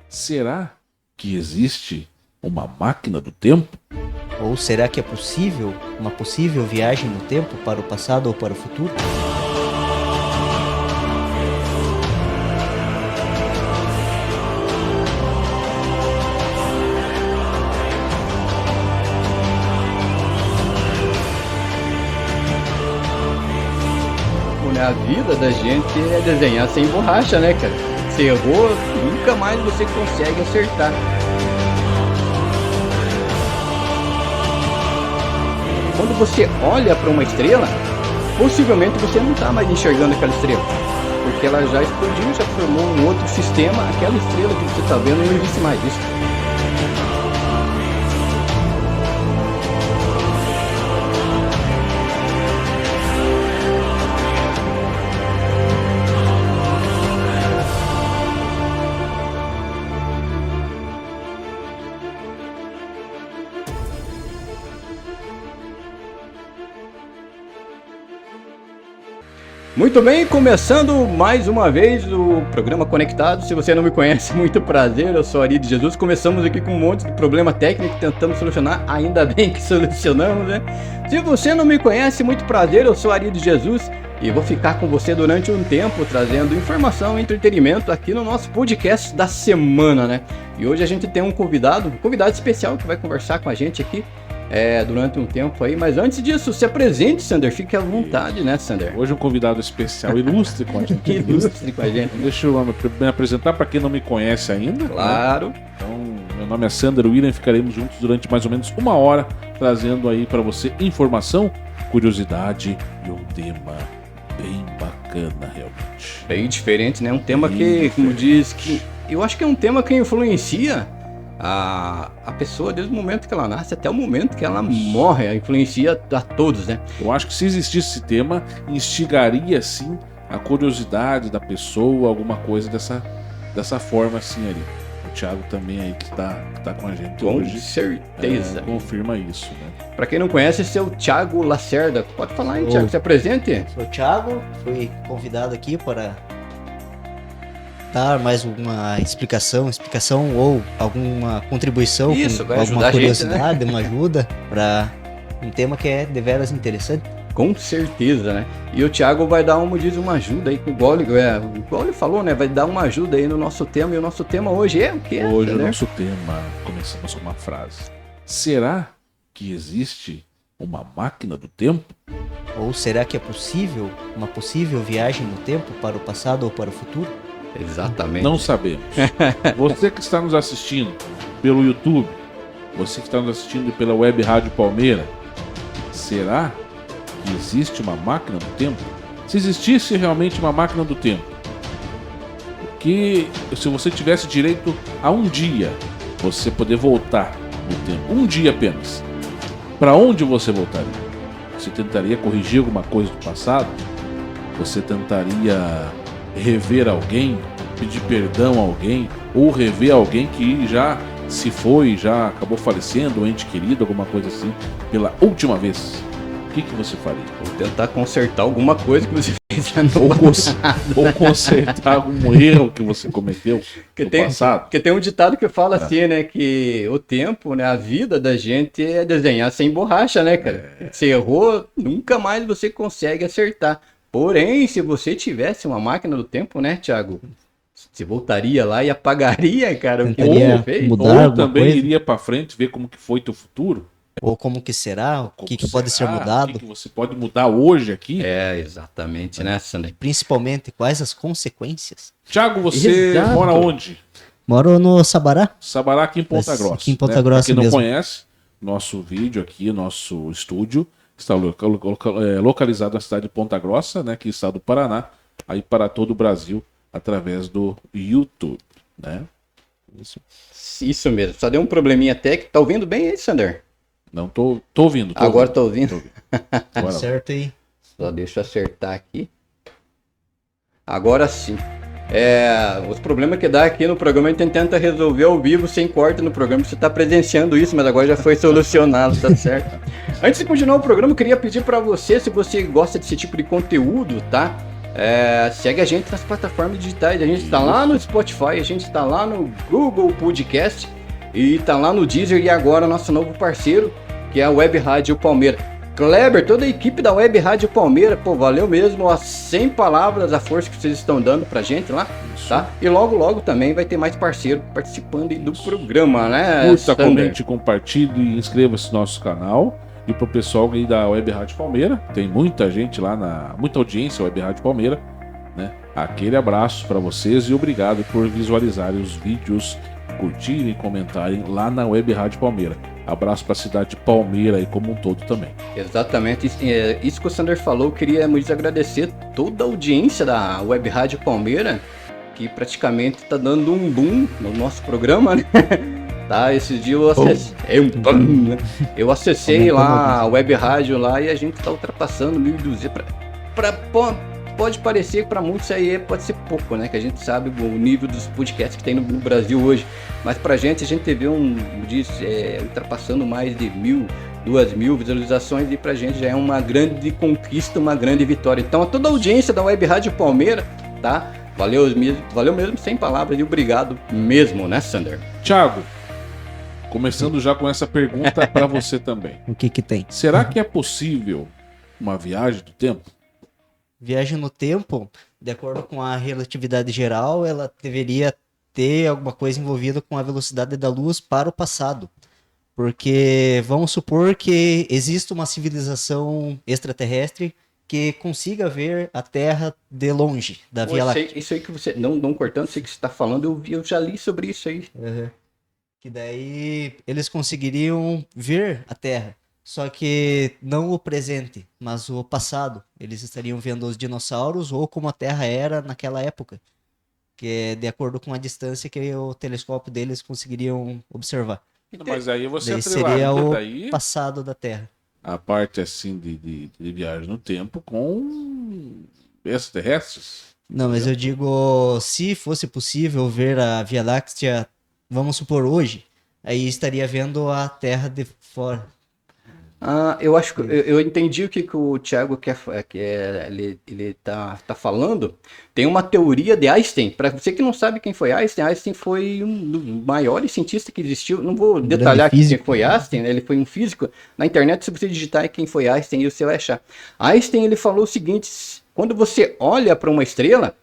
Será que existe uma máquina do tempo? Ou será que é possível uma possível viagem no tempo para o passado ou para o futuro? A vida da gente é desenhar sem borracha, né, cara? Você errou, nunca mais você consegue acertar. Quando você olha para uma estrela, possivelmente você não está mais enxergando aquela estrela, porque ela já explodiu, já formou um outro sistema. Aquela estrela que você está vendo não existe mais. Isso. Muito bem, começando mais uma vez o programa Conectado. Se você não me conhece, muito prazer, eu sou Ari de Jesus. Começamos aqui com um monte de problema técnico, tentamos solucionar, ainda bem que solucionamos, né? Se você não me conhece, muito prazer, eu sou Ari de Jesus e vou ficar com você durante um tempo, trazendo informação e entretenimento aqui no nosso podcast da semana, né? E hoje a gente tem um convidado especial que vai conversar com a gente aqui durante um tempo aí, mas antes disso, se apresente, Sander, fique à vontade, né, Sander? Hoje um convidado especial, ilustre com a gente. Ilustre com a gente. Deixa eu me apresentar para quem não me conhece ainda. Claro. Né? Então, meu nome é Sander William, ficaremos juntos durante mais ou menos uma hora, trazendo aí para você informação, curiosidade e um tema bem bacana, realmente. Bem diferente, né? Um tema que, como diz, que eu acho que é um tema que influencia a pessoa desde o momento que ela nasce até o momento que ela morre, influencia a todos, né? Eu acho que se existisse esse tema, instigaria sim a curiosidade da pessoa, alguma coisa dessa forma assim ali. O Thiago também aí que tá com a gente hoje. Com certeza. Confirma isso, né? Pra quem não conhece, esse é o Thiago Lacerda. Pode falar aí, Thiago, se apresente. Sou o Thiago, fui convidado aqui para dar mais uma explicação ou alguma contribuição com alguma curiosidade, uma ajuda para um tema que é deveras interessante. Com certeza, né? E o Thiago vai dar uma ajuda aí, igual ele falou, né? Vai dar uma ajuda aí no nosso tema, e o nosso tema hoje é o quê? Hoje o nosso tema, começamos com uma frase. Será que existe uma máquina do tempo? Ou será que é possível uma possível viagem no tempo para o passado ou para o futuro? Exatamente. Não sabemos. Você que está nos assistindo pelo YouTube, você que está nos assistindo pela Web Rádio Palmeira, será que existe uma máquina do tempo? Se existisse realmente uma máquina do tempo, que se você tivesse direito a um dia, você poder voltar no tempo, um dia apenas, para onde você voltaria? Você tentaria corrigir alguma coisa do passado? Você tentaria rever alguém, pedir perdão a alguém, ou rever alguém que já se foi, já acabou falecendo, um ente querido, alguma coisa assim, pela última vez? O que você faria? Ou tentar consertar alguma coisa que você fez ou consertar algum erro que você cometeu no passado. Porque tem um ditado que fala assim, né, que o tempo, né, a vida da gente é desenhar sem borracha, né, cara? Você errou, nunca mais você consegue acertar. Porém, se você tivesse uma máquina do tempo, né, Thiago? Você voltaria lá e apagaria, cara, o que você fez? Ou também iria pra frente, ver como que foi teu futuro. Ou como que será, o que pode ser mudado. O que você pode mudar hoje aqui. Exatamente, né, Sander? Principalmente, quais as consequências. Thiago, você mora onde? Moro no Sabará. Sabará, aqui em Ponta Grossa. Aqui em Ponta Grossa mesmo. Pra quem não mesmo. conhece, nosso vídeo aqui, nosso estúdio, está localizado na cidade de Ponta Grossa, né, que é o estado do Paraná, aí para todo o Brasil, através do YouTube, né? Isso mesmo, só deu um probleminha técnico. Tá ouvindo bem aí, Sander? Não, tô ouvindo. Agora tô ouvindo. Tá certo aí. Só deixa eu acertar aqui. Agora sim. Os problemas que dá aqui no programa a gente tenta resolver ao vivo, sem corte no programa. Você está presenciando isso, mas agora já foi solucionado, tá certo? Antes de continuar o programa, eu queria pedir para você, se você gosta desse tipo de conteúdo, tá? Segue a gente nas plataformas digitais. A gente está lá no Spotify, a gente está lá no Google Podcast e está lá no Deezer, e agora nosso novo parceiro, que é a Web Rádio Palmeira. Kleber, toda a equipe da Web Rádio Palmeira, pô, valeu mesmo, 100 palavras, a força que vocês estão dando pra gente lá, tá? E logo também vai ter mais parceiro participando do programa, né? Curta, comente, compartilhe e inscreva-se no nosso canal. E pro pessoal aí da Web Rádio Palmeira, tem muita gente lá, muita audiência Web Rádio Palmeira, né? Aquele abraço para vocês e obrigado por visualizarem os vídeos, curtirem e comentarem lá na Web Rádio Palmeira. Abraço para a cidade de Palmeira aí como um todo também. Exatamente, isso que o Sander falou, queríamos agradecer toda a audiência da Web Rádio Palmeira, que praticamente está dando um boom no nosso programa, né? Tá, esse dia eu acessei lá a Web Rádio lá e a gente está ultrapassando 1.200. Pode parecer que para muitos aí pode ser pouco, né? Que a gente sabe o nível dos podcasts que tem no Brasil hoje. Mas pra gente, a gente teve ultrapassando mais de 1.000, 2.000 visualizações, e pra gente já é uma grande conquista, uma grande vitória. Então a toda a audiência da Web Rádio Palmeira, tá? Valeu mesmo, sem palavras, e obrigado mesmo, né, Sander? Thiago, começando já com essa pergunta para você também. O que tem? Será que é possível uma viagem do tempo? Viagem no tempo, de acordo com a relatividade geral, ela deveria ter alguma coisa envolvida com a velocidade da luz para o passado. Porque vamos supor que existe uma civilização extraterrestre que consiga ver a Terra de longe, da Via Láctea. Isso aí que você, não cortando, sei que você está falando, eu já li sobre isso aí. Uhum. Que daí eles conseguiriam ver a Terra. Só que não o presente, mas o passado. Eles estariam vendo os dinossauros ou como a Terra era naquela época. Que é de acordo com a distância que o telescópio deles conseguiriam observar. Mas aí você seria o passado da Terra. A parte assim de viagem no tempo com extraterrestres? Não, mas eu digo, se fosse possível ver a Via Láctea, vamos supor hoje, aí estaria vendo a Terra de fora. Eu acho que eu entendi o que o Thiago ele tá falando. Tem uma teoria de Einstein. Para você que não sabe quem foi Einstein foi um dos maiores cientistas que existiu. Não vou detalhar quem foi Einstein, né? Ele foi um físico. Na internet, se você digitar quem foi Einstein, você vai achar. Einstein, ele falou o seguinte: quando você olha para uma estrela,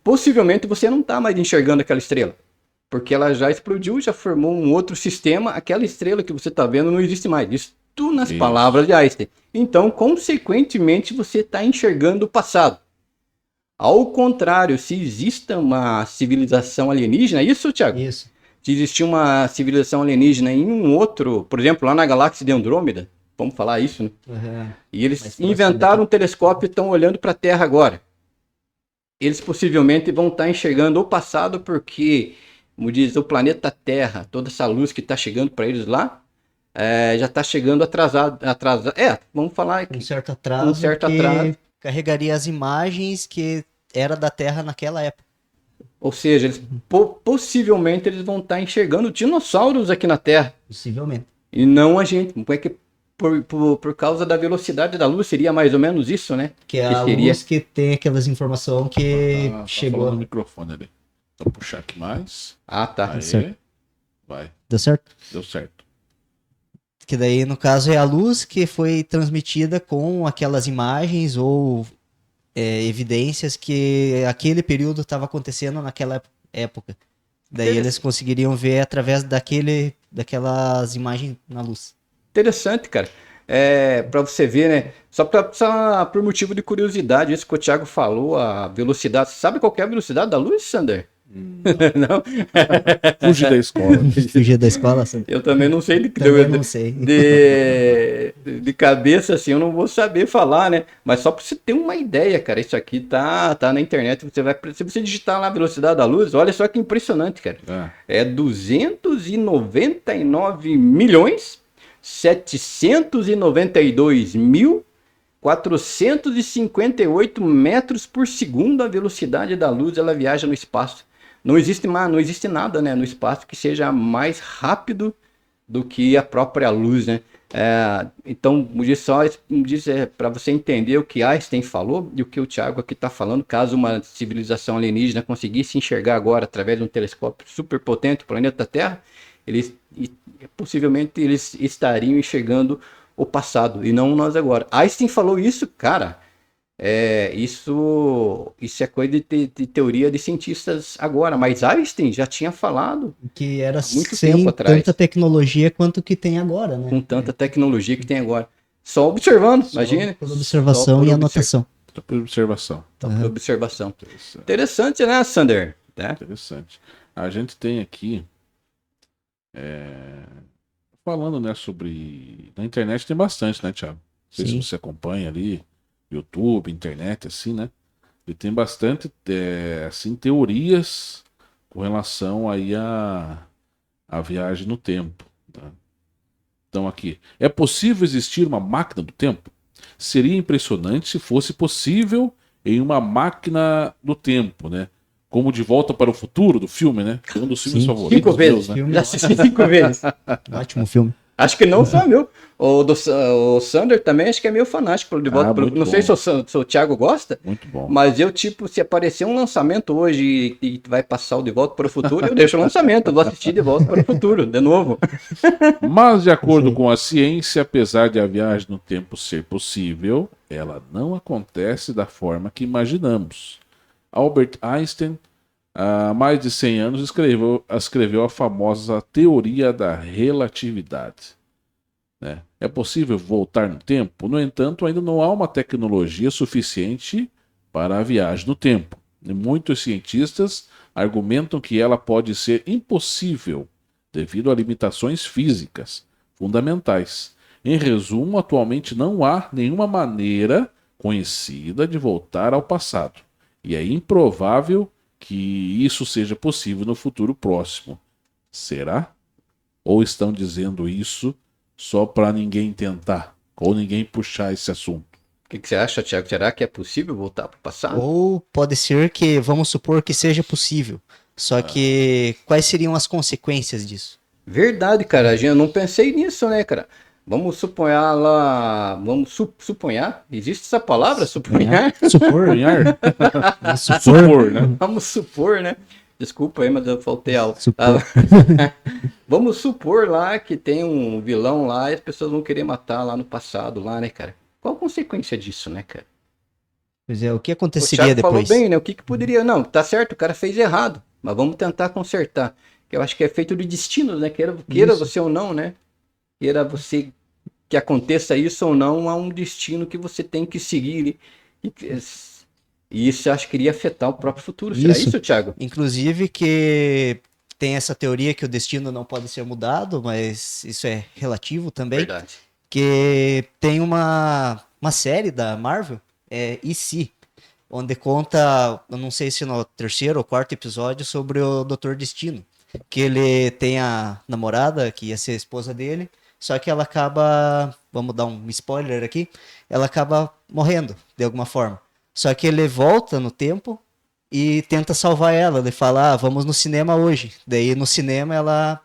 possivelmente você não está mais enxergando aquela estrela, porque ela já explodiu, já formou um outro sistema. Aquela estrela que você está vendo não existe mais. Isso nas palavras de Einstein. Então, consequentemente, você está enxergando o passado. Ao contrário, se existe uma civilização alienígena, isso, Thiago? Isso. Se existir uma civilização alienígena em um outro, por exemplo, lá na galáxia de Andrômeda, vamos falar isso, né? Uhum. E eles inventaram um telescópio e estão olhando para a Terra agora. Eles possivelmente vão estar enxergando o passado porque, como diz, o planeta Terra, toda essa luz que está chegando para eles lá, já está chegando atrasado. Vamos falar um certo atraso. Carregaria as imagens que era da Terra naquela época. Ou seja, eles possivelmente eles vão estar enxergando dinossauros aqui na Terra. Possivelmente. E não a gente. Por causa da velocidade da luz, seria mais ou menos isso, né? Que é a luz que tem aquelas informações que chegou no microfone ali. Vou puxar aqui mais. Tá. Aí, certo. Vai. Deu certo? Deu certo. Que daí, no caso, é a luz que foi transmitida com aquelas imagens ou evidências que aquele período estava acontecendo naquela época. Daí eles conseguiriam ver através daquelas imagens na luz. Interessante, cara. Para você ver, né? Só por motivo de curiosidade, isso que o Thiago falou, a velocidade. Você sabe qual que é a velocidade da luz, Sander? Não. Fugir da escola. Fugir da escola? Eu também não sei. Não sei. De cabeça, assim, eu não vou saber falar, né? Mas só pra você ter uma ideia, cara, isso aqui tá na internet. Se você digitar lá a velocidade da luz, olha só que impressionante, cara. É 299.792.458 metros por segundo a velocidade da luz. Ela viaja no espaço. Não existe nada, né, no espaço que seja mais rápido do que a própria luz, né? Então, para você entender o que Einstein falou e o que o Thiago aqui está falando, caso uma civilização alienígena conseguisse enxergar agora através de um telescópio super potente o planeta Terra, possivelmente eles estariam enxergando o passado e não nós agora. Einstein falou isso, cara. Isso é coisa de teoria de cientistas agora, mas Einstein já tinha falado que era muito sem tempo atrás, tanta tecnologia quanto que tem agora, né? com tanta tecnologia que tem agora. Só observando, imagina. Por observação e anotação. Só por observação. Por observação. Interessante, né, Sander? Interessante. A gente tem aqui falando, né, sobre... Na internet tem bastante, né, Thiago? Não sei se você acompanha ali, YouTube, internet, assim, né? E tem bastante, assim, teorias com relação aí a viagem no tempo. Tá? Então aqui, é possível existir uma máquina do tempo? Seria impressionante se fosse possível em uma máquina do tempo, né? Como De Volta para o Futuro, do filme, né? Um dos filmes favoritos. 5 vezes, meus, né? Já assisti 5 vezes. Ótimo filme. Acho que não só meu. O Sander também acho que é meio fanático pelo De Volta para o Futuro. Não sei se o Thiago gosta. Muito bom. Mas eu, se aparecer um lançamento hoje e vai passar o De Volta para o Futuro, eu deixo o lançamento. Eu vou assistir De Volta para o Futuro, de novo. Mas, de acordo com a ciência, apesar de a viagem no tempo ser possível, ela não acontece da forma que imaginamos. Albert Einstein, há mais de 100 anos, escreveu a famosa teoria da relatividade. Né? É possível voltar no tempo? No entanto, ainda não há uma tecnologia suficiente para a viagem no tempo. E muitos cientistas argumentam que ela pode ser impossível devido a limitações físicas fundamentais. Em resumo, atualmente não há nenhuma maneira conhecida de voltar ao passado. E é improvável que isso seja possível no futuro próximo. Será? Ou estão dizendo isso só para ninguém tentar? Ou ninguém puxar esse assunto? O que você acha, Thiago? Será que é possível voltar para o passado? Ou pode ser que, vamos supor que seja possível. Só que quais seriam as consequências disso? Verdade, cara. Eu não pensei nisso, né, cara? Vamos suponhar lá. Vamos suponhar? Existe essa palavra? Suponhar? Suponhar? Supor, né? Vamos supor, né? Desculpa aí, mas eu faltei algo. Vamos supor lá que tem um vilão lá e as pessoas vão querer matar lá no passado, lá, né, cara? Qual a consequência disso, né, cara? Pois é, o que O aconteceria Thiago depois? falou bem, né? O que poderia... Não, tá certo, o cara fez errado, mas vamos tentar consertar. Eu acho que é feito de destino, né? Queira você ou não, né? Queira você que aconteça isso ou não, há um destino que você tem que seguir. E isso eu acho que iria afetar o próprio futuro. Será isso, Thiago? Inclusive que tem essa teoria que o destino não pode ser mudado, mas isso é relativo também. Verdade. Que tem uma série da Marvel, E se? Onde conta, eu não sei se no 3º ou 4º episódio, sobre o Dr. Destino. Que ele tem a namorada, que ia ser a esposa dele, só que ela acaba, vamos dar um spoiler aqui, ela acaba morrendo, de alguma forma. Só que ele volta no tempo e tenta salvar ela. Ele fala, vamos no cinema hoje. Daí no cinema ela,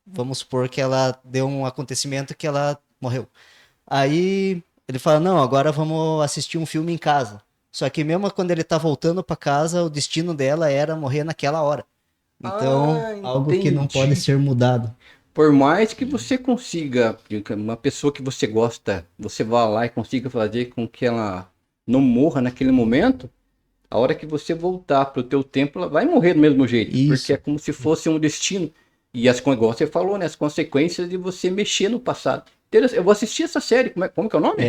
vamos supor que ela deu um acontecimento que ela morreu. Aí ele fala, não, agora vamos assistir um filme em casa. Só que mesmo quando ele tá voltando para casa, o destino dela era morrer naquela hora. Então, algo que não pode ser mudado. Por mais que você consiga, uma pessoa que você gosta, você vá lá e consiga fazer com que ela não morra naquele momento, a hora que você voltar pro teu tempo, ela vai morrer do mesmo jeito. Isso. Porque é como se fosse um destino. E igual você falou, né? As consequências de você mexer no passado. Eu vou assistir essa série. Como que é o nome?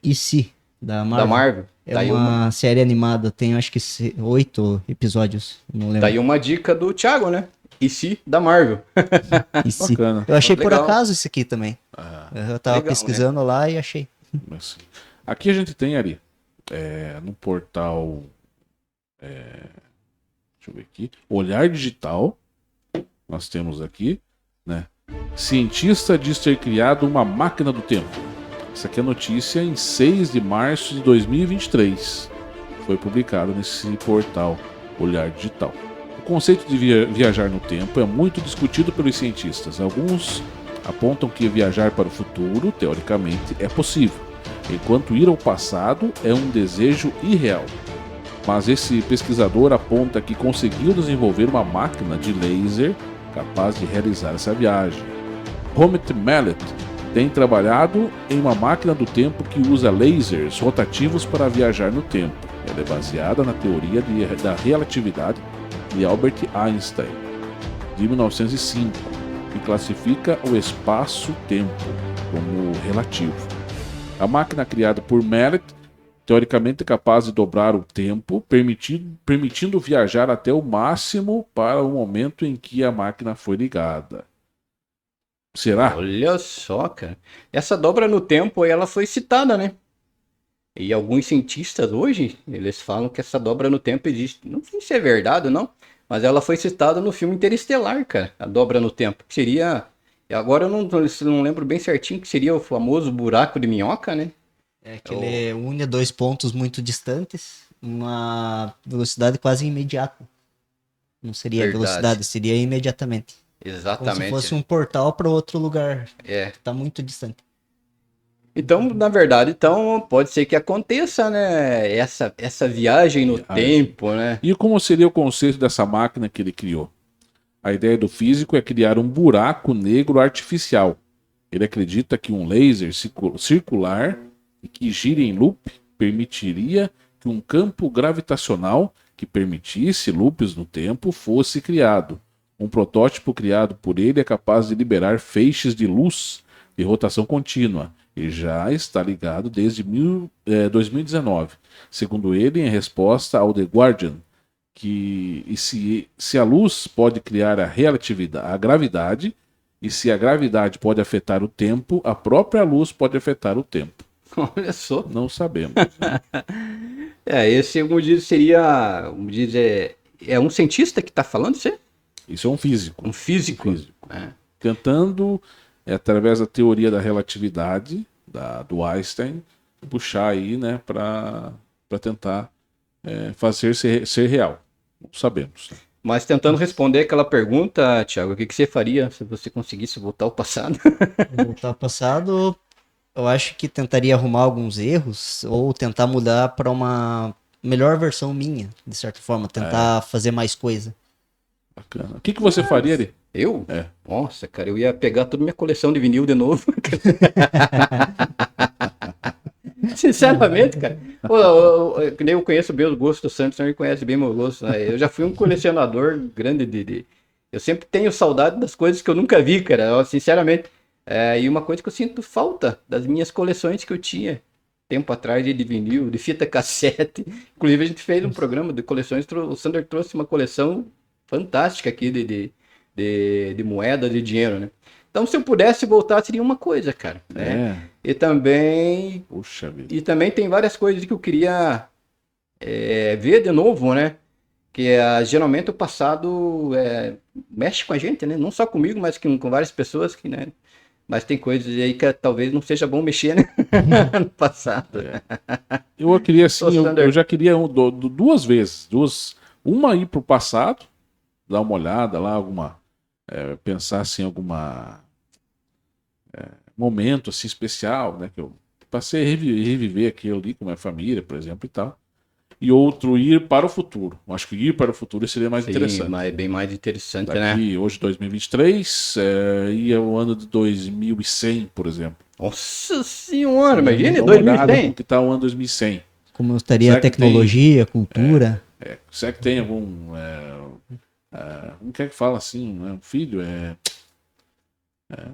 E se? Da Marvel. Da Marvel. É Tá uma série animada, tem acho que 8 episódios, não lembro. Tá aí uma dica do Thiago, né? E se da Marvel. E se? Bacana. Eu achei Legal. por acaso isso aqui também. Eu tava Legal, pesquisando lá e achei. Assim, aqui a gente tem ali, no portal, deixa eu ver aqui, Olhar Digital, nós temos aqui, né? Cientista diz ter criado uma máquina do tempo. Essa aqui é a notícia em 6 de março de 2023. Foi publicado nesse portal Olhar Digital. O conceito de viajar no tempo é muito discutido pelos cientistas. Alguns apontam que viajar para o futuro, teoricamente, é possível, enquanto ir ao passado é um desejo irreal. Mas esse pesquisador aponta que conseguiu desenvolver uma máquina de laser capaz de realizar essa viagem. Romit Mallet tem trabalhado em uma máquina do tempo que usa lasers rotativos para viajar no tempo. Ela é baseada na teoria da relatividade de Albert Einstein, de 1905, que classifica o espaço-tempo como relativo. A máquina criada por Mallet, teoricamente é capaz de dobrar o tempo, permitindo viajar até o máximo para o momento em que a máquina foi ligada. Será? Olha só, cara. Essa dobra no tempo, ela foi citada, né? E alguns cientistas hoje, eles falam que essa dobra no tempo existe. Não sei se é verdade ou não, mas ela foi citada no filme Interestelar, cara. A dobra no tempo. Que seria... Agora eu não lembro bem certinho, que seria o famoso buraco de minhoca, né? É que ele une dois pontos muito distantes, uma velocidade quase imediata. Não seria Verdade. velocidade, seria imediatamente. Exatamente. Como se fosse um portal para outro lugar. É. Tá muito distante. Então, na verdade, pode ser que aconteça, né? Essa viagem no tempo, né? E como seria o conceito dessa máquina que ele criou? A ideia do físico é criar um buraco negro artificial. Ele acredita que um laser circular e que gira em loop permitiria que um campo gravitacional que permitisse loops no tempo fosse criado. Um protótipo criado por ele é capaz de liberar feixes de luz de rotação contínua e já está ligado desde 2019. Segundo ele, em resposta ao The Guardian, se a luz pode criar a gravidade, e se a gravidade pode afetar o tempo, a própria luz pode afetar o tempo. Olha só. Não sabemos. Né? Esse, como diz, seria... Como diz, é um cientista que está falando isso aí? Isso é um físico. Um físico. Tentando, através da teoria da relatividade, do Einstein, puxar aí, né, para tentar fazer ser real. Não sabemos. Né? Mas tentando responder aquela pergunta, Thiago, o que você faria se você conseguisse voltar ao passado? Voltar ao passado, eu acho que tentaria arrumar alguns erros ou tentar mudar para uma melhor versão minha, de certa forma, tentar fazer mais coisa. Bacana. O que você faria ali? Eu? Nossa, cara, eu ia pegar toda minha coleção de vinil de novo. Sinceramente, cara. Eu conheço bem os gostos do Santos, ele conhece bem meu gosto. Né? Eu já fui um colecionador grande Eu sempre tenho saudade das coisas que eu nunca vi, cara. Sinceramente. E uma coisa que eu sinto falta das minhas coleções que eu tinha tempo atrás de vinil, de fita cassete. Inclusive a gente fez um programa de coleções. O Sander trouxe uma coleção fantástica aqui de moeda, de dinheiro, né? Então, se eu pudesse voltar, seria uma coisa, cara. Né? E também... Puxa vida. E também tem várias coisas que eu queria ver de novo, né? Que geralmente o passado mexe com a gente, né? Não só comigo, mas com várias pessoas que, né? Mas tem coisas aí que talvez não seja bom mexer, né? No passado. Eu queria, assim, eu já queria duas vezes. Uma ir pro passado, dar uma olhada lá, pensar assim, alguma momento assim especial, né, que eu passei a reviver aquilo ali com a minha família, por exemplo, e tal. E outro, ir para o futuro. Eu acho que ir para o futuro seria mais interessante. Mas é bem mais interessante, daqui, né? Hoje, 2023, ia o ano de 2100, por exemplo. Nossa senhora, imagine, 2100. Que está o ano 2100. Como estaria a tecnologia, a cultura. Será que tem algum... como que fala assim? Né? Um filho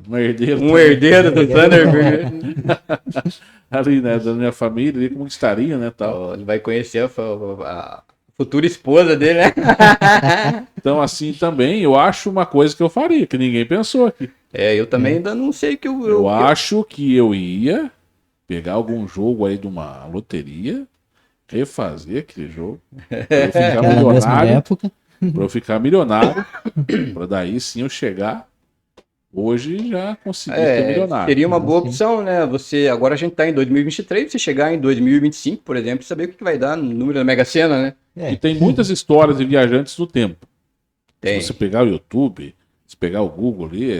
um herdeiro. Um herdeiro do Thunderbird. Ali, né? Da minha família, ali, como estaria, né? Tal. Ele vai conhecer a futura esposa dele, né? Então, assim, também, eu acho uma coisa que eu faria, que ninguém pensou aqui. Eu também ainda não sei que eu acho que eu ia pegar algum jogo aí de uma loteria, refazer aquele jogo, pra eu ficar milionário. Pra eu ficar milionário, pra daí sim eu chegar. Hoje já consegui ser milionário. Seria uma boa opção, né? Agora a gente tá em 2023, você chegar em 2025, por exemplo, saber o que vai dar no número da Mega Sena, né? E tem muitas histórias de viajantes do tempo. Tem. Se você pegar o YouTube, Se pegar o Google ali,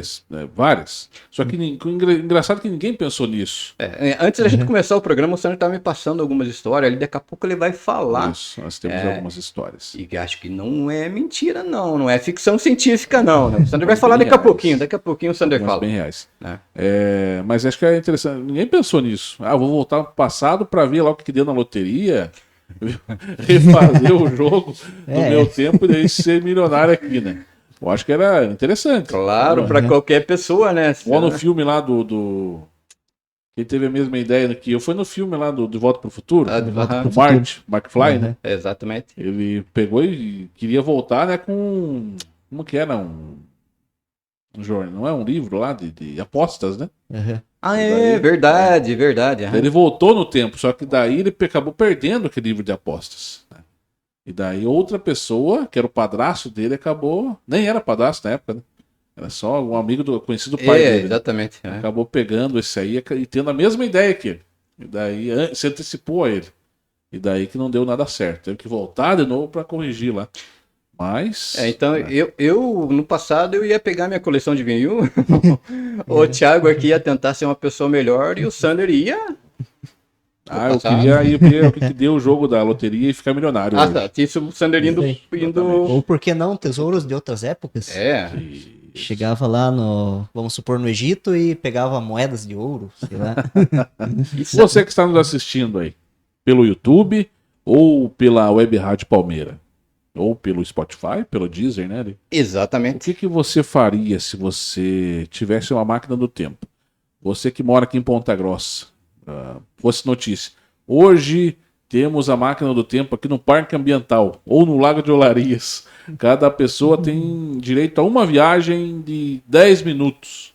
várias. Só que engraçado que ninguém pensou nisso. Antes da gente começar o programa, o Sandro estava me passando algumas histórias, ali daqui a pouco ele vai falar. Isso, nós temos algumas histórias. E acho que não é mentira, não é ficção científica, não. Né? O Sandro vai falar daqui a pouquinho o Sandro fala. Bem reais. Mas acho que é interessante, ninguém pensou nisso. Vou voltar pro passado para ver lá o que deu na loteria, refazer o jogo do meu tempo e daí ser milionário aqui, né? Eu acho que era interessante. Claro, para qualquer pessoa, né? Ou no filme lá quem teve a mesma ideia que eu, foi no filme lá do De Volta para o Futuro, do McFly, né? Exatamente. Ele pegou e queria voltar, né, com... Como que era? Um jornal, não é um livro lá de apostas, né? Daí, verdade. Daí ele voltou no tempo, só que daí ele acabou perdendo aquele livro de apostas, né? E daí outra pessoa, que era o padrasto dele, acabou... Nem era padrasto na época, né? Era só um amigo conhecido do pai dele. Exatamente. Né? Acabou pegando esse aí e tendo a mesma ideia que ele. E daí se antecipou a ele. E daí que não deu nada certo. Teve que voltar de novo para corrigir lá. Mas... Então, eu no passado, eu ia pegar minha coleção de vinil. O Thiago aqui ia tentar ser uma pessoa melhor e o Sander ia... eu queria ir ver o que deu o jogo da loteria e ficar milionário. Tá. Isso o Sander indo... Ou por que não, tesouros de outras épocas. Chegava lá vamos supor, no Egito e pegava moedas de ouro, sei lá. Você que está nos assistindo aí, pelo YouTube ou pela Web Rádio Palmeira, ou pelo Spotify, pelo Deezer, né? Exatamente. O que você faria se você tivesse uma máquina do tempo? Você que mora aqui em Ponta Grossa, fosse notícia. Hoje temos a máquina do tempo aqui no Parque Ambiental ou no Lago de Olarias. Cada pessoa tem direito a uma viagem de 10 minutos.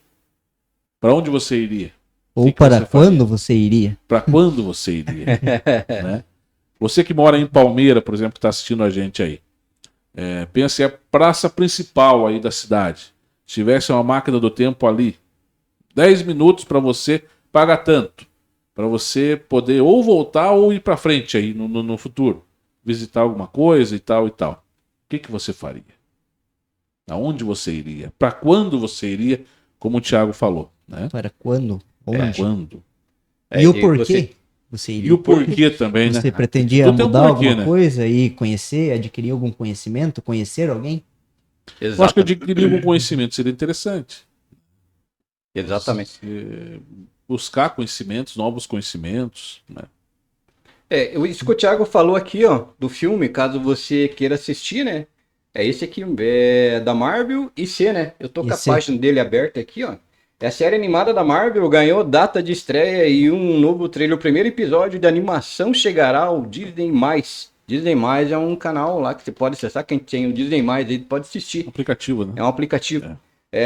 Para onde você iria? Ou para quando você iria? Para quando você iria? Né? Você que mora em Palmeira, por exemplo, que está assistindo a gente aí. Pense a praça principal aí da cidade. Se tivesse uma máquina do tempo ali, 10 minutos para você, paga tanto. Para você poder ou voltar ou ir para frente aí no futuro. Visitar alguma coisa e tal e tal. O que você faria? Aonde você iria? Para quando você iria? Como o Thiago falou. Né? Para quando? Onde? Quando? E o porquê? Você iria? E o porquê também, né? Você pretendia mudar alguma coisa e conhecer, adquirir algum conhecimento, conhecer alguém? Eu acho que adquirir algum conhecimento seria interessante. Exatamente. Buscar conhecimentos, novos conhecimentos, né? Isso que o Thiago falou aqui, ó, do filme, caso você queira assistir, né? É esse aqui, da Marvel IC, né? Eu tô com a página dele aberta aqui, ó. É a série animada da Marvel, ganhou data de estreia e um novo trailer. O primeiro episódio de animação chegará ao Disney+. Disney+, é um canal lá que você pode acessar, quem tem o Disney+, aí pode assistir. Aplicativo, né? É um aplicativo.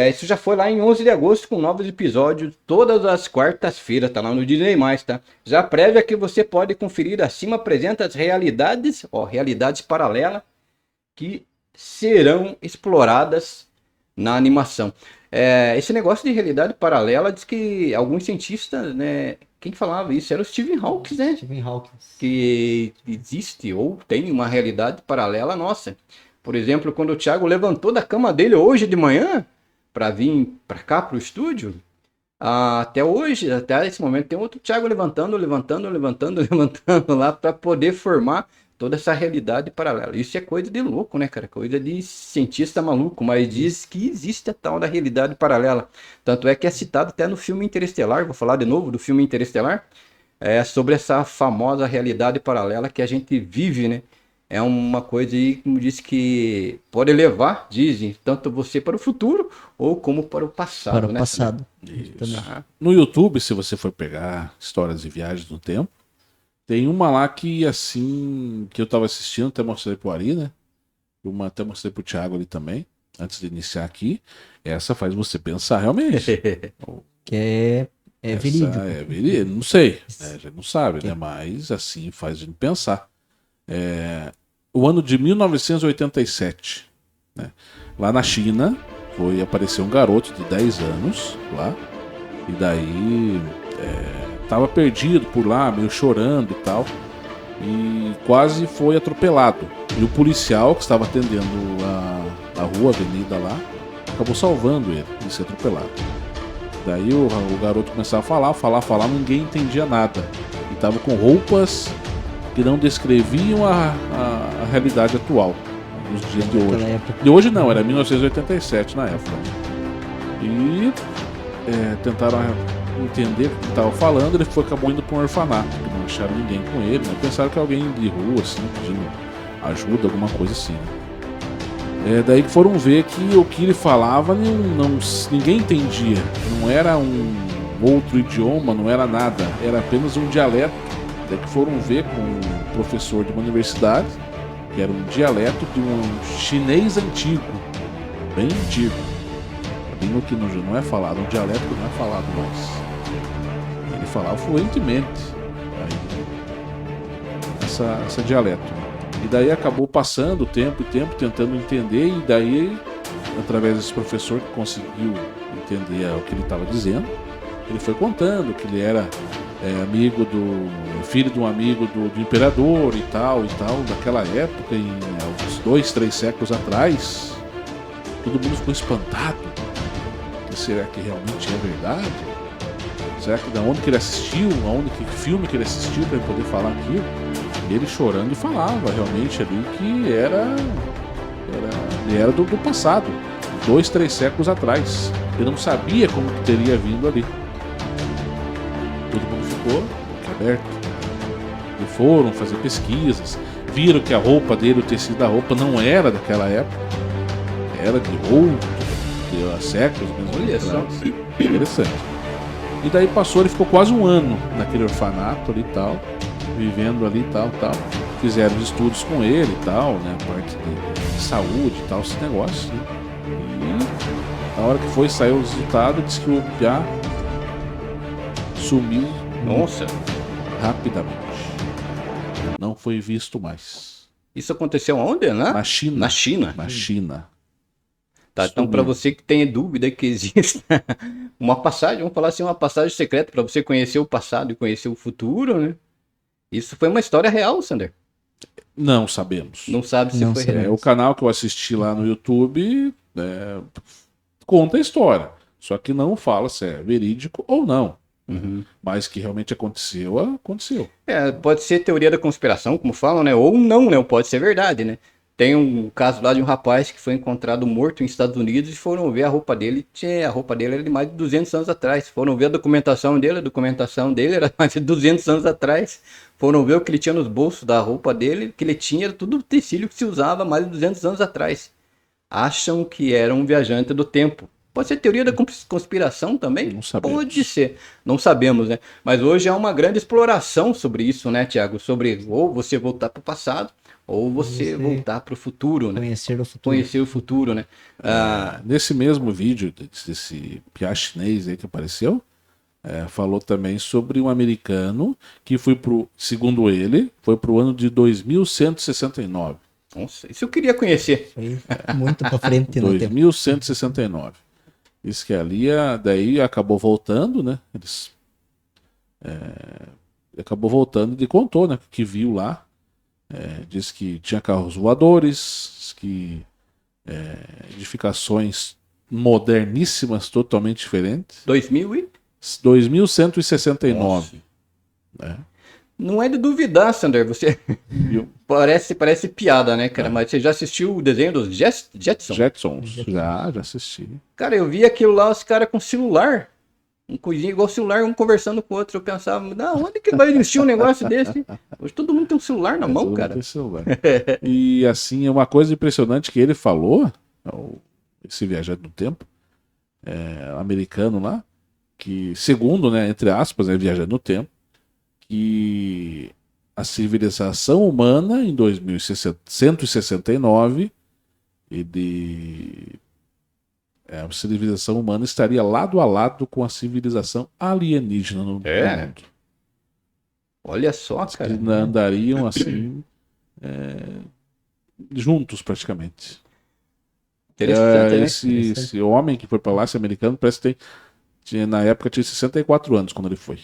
Isso já foi lá em 11 de agosto com novos episódios, todas as quartas-feiras, tá lá no Disney+, tá? Já prévia que você pode conferir acima, apresenta as realidades paralelas que serão exploradas na animação. Esse negócio de realidade paralela diz que alguns cientistas, né, quem falava isso era o Stephen Hawking, né? Stephen Hawking. Que existe ou tem uma realidade paralela nossa. Por exemplo, quando o Thiago levantou da cama dele hoje de manhã para vir para cá, para o estúdio, até hoje, até esse momento, tem outro Thiago levantando lá para poder formar toda essa realidade paralela. Isso é coisa de louco, né, cara? Coisa de cientista maluco, mas diz que existe a tal da realidade paralela. Tanto é que é citado até no filme Interestelar, vou falar de novo do filme Interestelar, sobre essa famosa realidade paralela que a gente vive, né? É uma coisa aí, como disse, que pode levar, dizem, tanto você para o futuro ou como para o passado. Para o passado. No YouTube, se você for pegar histórias de viagens no tempo, tem uma lá que, assim, que eu tava assistindo, até mostrei pro Ari, né? Até mostrei pro Thiago ali também, antes de iniciar aqui. Essa faz você pensar realmente. Que é verídico. Não sei, né? A gente não sabe, né? Mas assim faz a gente pensar. O ano de 1987, né? Lá na China, apareceu um garoto de 10 anos lá, e daí tava perdido por lá, meio chorando e tal, e quase foi atropelado. E o policial que estava atendendo a rua, a avenida lá, acabou salvando ele de ser atropelado. Daí o garoto começava a falar, ninguém entendia nada. E tava com roupas que não descreviam a realidade atual, nos dias de hoje. De hoje não, era 1987 na época. E tentaram entender o que ele estava falando, ele acabou indo para um orfanato, porque não acharam ninguém com ele, né? Pensaram que alguém de rua, assim, pedindo ajuda, alguma coisa assim. Daí que foram ver que o que ele falava ninguém entendia, não era um outro idioma, não era nada, era apenas um dialeto. Daí que foram ver com um professor de uma universidade, que era um dialeto de um chinês antigo, bem antigo. Bem o que não é falado, um dialeto que não é falado mais. Ele falava fluentemente essa dialeto. E daí acabou passando tempo, tentando entender, e daí, através desse professor que conseguiu entender o que ele estava dizendo, ele foi contando que ele era filho de um amigo do imperador e tal, daquela época, uns 2, 3 séculos atrás. Todo mundo ficou espantado. Será que realmente é verdade? Será que da onde que ele assistiu, que filme que ele assistiu para ele poder falar aquilo? E ele chorando e falava realmente ali que ele era do passado, 2, 3 séculos atrás. Ele não sabia como que teria vindo ali. Todo mundo ficou aberto. E foram fazer pesquisas, viram que a roupa dele, o tecido da roupa não era daquela época, era de há séculos mesmo. Olha só. Interessante. E daí ele ficou quase um ano naquele orfanato ali e tal, vivendo ali e tal. Fizeram estudos com ele e tal, né? Parte de saúde e tal, esse negócio. Né? E na hora que saiu o resultado, disse que o piá sumiu. Nossa! Rapidamente. Não foi visto mais. Isso aconteceu onde, né? Na China. Na China? Na China. Tá, então para você que tem dúvida que existe uma passagem, vamos falar assim, uma passagem secreta para você conhecer o passado e conhecer o futuro, né? Isso foi uma história real, Sander? Não sabemos. Não sabe se foi real. O canal que eu assisti lá no YouTube conta a história, só que não fala se é verídico ou não. Uhum. Mas que realmente aconteceu. Pode ser teoria da conspiração, como falam, né? Ou não, né? Pode ser verdade, né? Tem um caso lá de um rapaz que foi encontrado morto nos Estados Unidos e foram ver a roupa dele. A roupa dele era de mais de 200 anos atrás. Foram ver a documentação dele era mais de 200 anos atrás. Foram ver o que ele tinha nos bolsos da roupa dele, o que ele tinha era tudo tecido que se usava mais de 200 anos atrás. Acham que era um viajante do tempo. Pode ser teoria da conspiração também? Não sabemos. Pode ser. Não sabemos, né? Mas hoje há uma grande exploração sobre isso, né, Tiago? Sobre ou você voltar para o passado, ou você voltar para o futuro, né? Conhecer o futuro, né? Nesse mesmo vídeo desse piá chinês aí que apareceu, falou também sobre um americano que segundo ele, foi pro ano de 2169. Nossa, isso eu queria conhecer. Foi muito para frente no tempo. 2169. Diz que ali, daí acabou voltando, né? Acabou voltando e contou, né? Que viu lá. Diz que tinha carros voadores, que edificações moderníssimas, totalmente diferentes. 2169. Não é de duvidar, Sander, você parece piada, né, cara? Mas você já assistiu o desenho dos Jetsons? Jetsons, já assisti. Cara, eu vi aquilo lá, os caras com celular. Um coisinha igual celular, um conversando com o outro. Eu pensava, não, onde que vai existir um negócio desse? Hoje todo mundo tem um celular na mão, cara. Tem celular. E assim, é uma coisa impressionante que ele falou, esse viajante do tempo, americano lá, que segundo, né, entre aspas, viajante no tempo, que a civilização humana em 2169 a civilização humana estaria lado a lado com a civilização alienígena no mundo. Olha só, cara. Eles andariam assim juntos praticamente. Interessante, né? Esse homem que foi para lá, esse americano, parece que na época tinha 64 anos quando ele foi.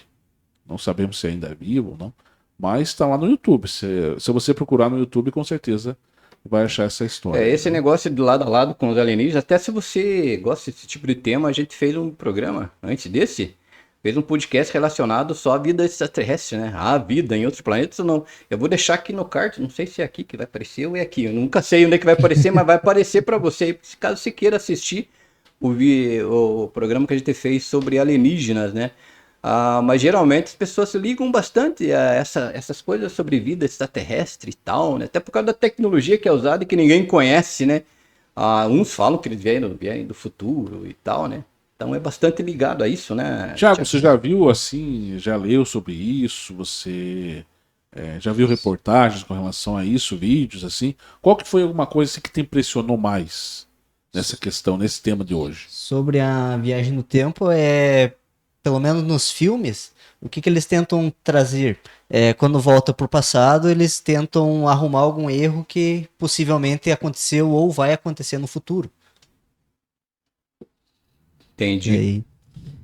Não sabemos se ainda é vivo ou não. Mas está lá no YouTube. Se você procurar no YouTube, com certeza vai achar essa história. Esse negócio de lado a lado com os alienígenas, até se você gosta desse tipo de tema, a gente fez um programa antes desse, fez um podcast relacionado só à vida extraterrestre, né? A vida em outros planetas ou não. Eu vou deixar aqui no card, não sei se é aqui que vai aparecer ou é aqui. Eu nunca sei onde é que vai aparecer, mas vai aparecer para você, caso você queira assistir o programa que a gente fez sobre alienígenas, né? Mas geralmente as pessoas se ligam bastante a essas coisas sobre vida extraterrestre e tal, né? Até por causa da tecnologia que é usada e que ninguém conhece, né? Uns falam que eles vêm do futuro e tal, né? Então é bastante ligado a isso, né? Tiago, você já viu assim, já leu sobre isso? Você já viu reportagens com relação a isso, vídeos assim? Qual que foi alguma coisa assim, que te impressionou mais nessa questão, nesse tema de hoje? Sobre a viagem no tempo, pelo menos nos filmes, o que eles tentam trazer? Quando volta pro passado, eles tentam arrumar algum erro que possivelmente aconteceu ou vai acontecer no futuro. Entendi.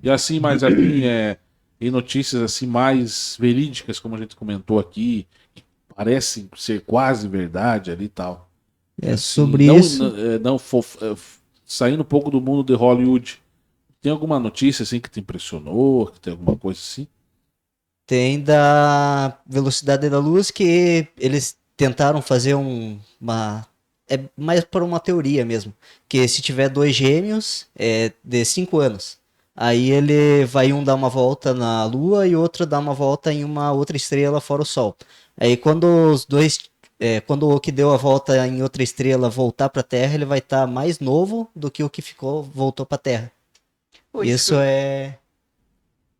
E assim, mas assim, em notícias assim mais verídicas, como a gente comentou aqui, que parecem ser quase verdade ali e tal. Assim, Sobre não, isso. Saindo um pouco do mundo de Hollywood, tem alguma notícia assim que te impressionou, que tem alguma coisa assim? Tem da velocidade da luz que eles tentaram fazer uma. É mais por uma teoria mesmo. Que se tiver dois gêmeos, de 5 anos. Aí ele vai um dar uma volta na Lua e outro dar uma volta em uma outra estrela fora o Sol. Aí quando os dois. Quando o que deu a volta em outra estrela voltar para a Terra, ele vai estar mais novo do que o que voltou para a Terra. Isso é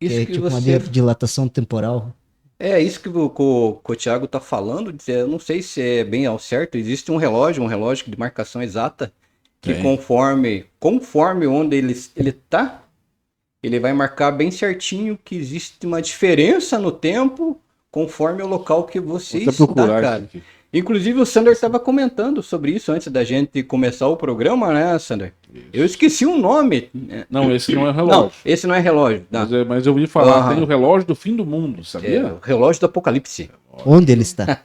Isso que tipo uma você. dilatação temporal. Isso que o Thiago tá falando, eu não sei se é bem ao certo, existe um relógio de marcação exata, que Tem. conforme onde ele tá, ele vai marcar bem certinho que existe uma diferença no tempo conforme o local que você Vou até está, procurar cara. isso aqui. Inclusive o Sander estava comentando sobre isso antes da gente começar o programa, né, Sander? Eu esqueci o nome. Não, esse não é Não, relógio. esse não é relógio. Não. Mas eu ouvi falar, Aham. tem o relógio do fim do mundo, sabia? O relógio do apocalipse. Onde ele está?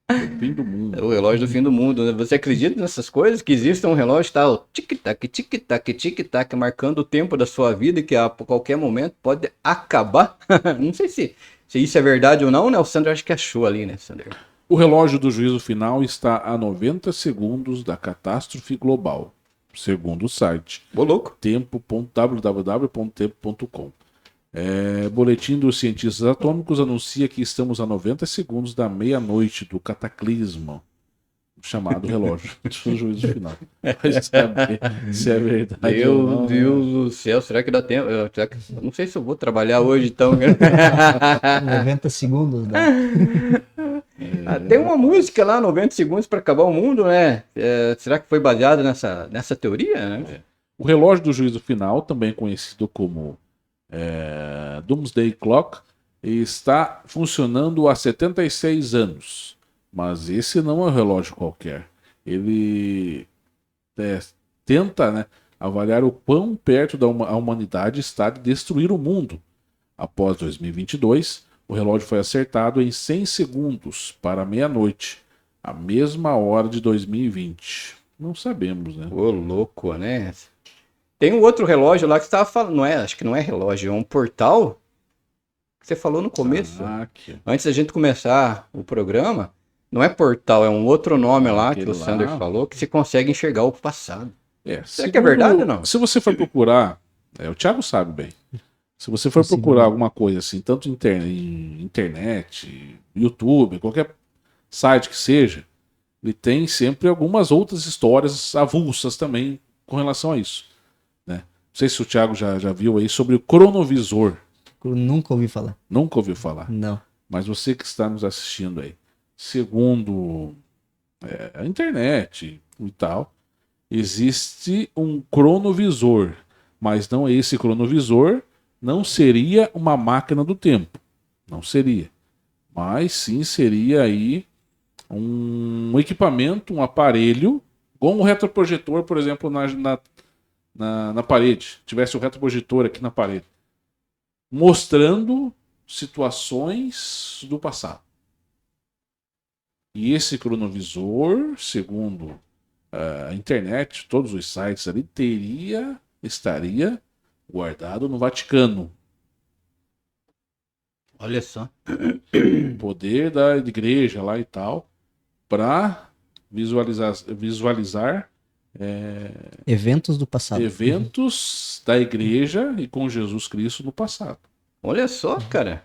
Do fim do mundo. É o relógio do fim do mundo, né? Você acredita nessas coisas? Que existe um relógio tal, tic-tac, tic-tac, tic-tac, marcando o tempo da sua vida e que a qualquer momento pode acabar? Não sei se isso é verdade ou não, né? O Sandro acho que achou ali, né, Sandro? O relógio do juízo final está a 90 segundos da catástrofe global, segundo o site Ô, louco. www.tempo.com. Boletim dos cientistas atômicos anuncia que estamos a 90 segundos da meia-noite do cataclismo, chamado relógio do juízo final. Vai saber se é verdade ou Meu não. Deus do céu, será que dá tempo? Eu não sei se eu vou trabalhar hoje, então. 90 segundos, né? Tem uma música lá, 90 segundos para acabar o mundo, né? Será que foi baseada nessa teoria, né? O relógio do juízo final, também conhecido como Doomsday Clock, está funcionando há 76 anos. Mas esse não é um relógio qualquer. Ele tenta, né, avaliar o quão perto a humanidade está de destruir o mundo. Após 2022, o relógio foi acertado em 100 segundos para meia-noite, a mesma hora de 2020. Não sabemos, né? Ô, louco, né? Tem um outro relógio lá que você estava falando, acho que não é relógio, é um portal que você falou no começo. Antes da gente começar o programa, não é portal, é um outro nome lá que o Sander falou, que você consegue enxergar o passado. Será que é verdade ou não? Se você for procurar, o Thiago sabe bem. Se você for procurar alguma coisa assim, tanto em internet, YouTube, qualquer site que seja, ele tem sempre algumas outras histórias avulsas também com relação a isso. Né? Não sei se o Thiago já viu aí sobre o cronovisor. Eu nunca ouvi falar. Nunca ouviu falar? Não. Mas você que está nos assistindo aí, segundo a internet e tal, existe um cronovisor, mas não esse cronovisor não seria uma máquina do tempo, não seria, mas sim seria aí um equipamento, um aparelho, como um retroprojetor, por exemplo, na parede, tivesse um retroprojetor aqui na parede, mostrando situações do passado. E esse cronovisor, segundo a internet, todos os sites ali, estaria guardado no Vaticano. Olha só. O poder da igreja lá e tal, para visualizar Eventos do passado. eventos da igreja e com Jesus Cristo no passado. Olha só, cara.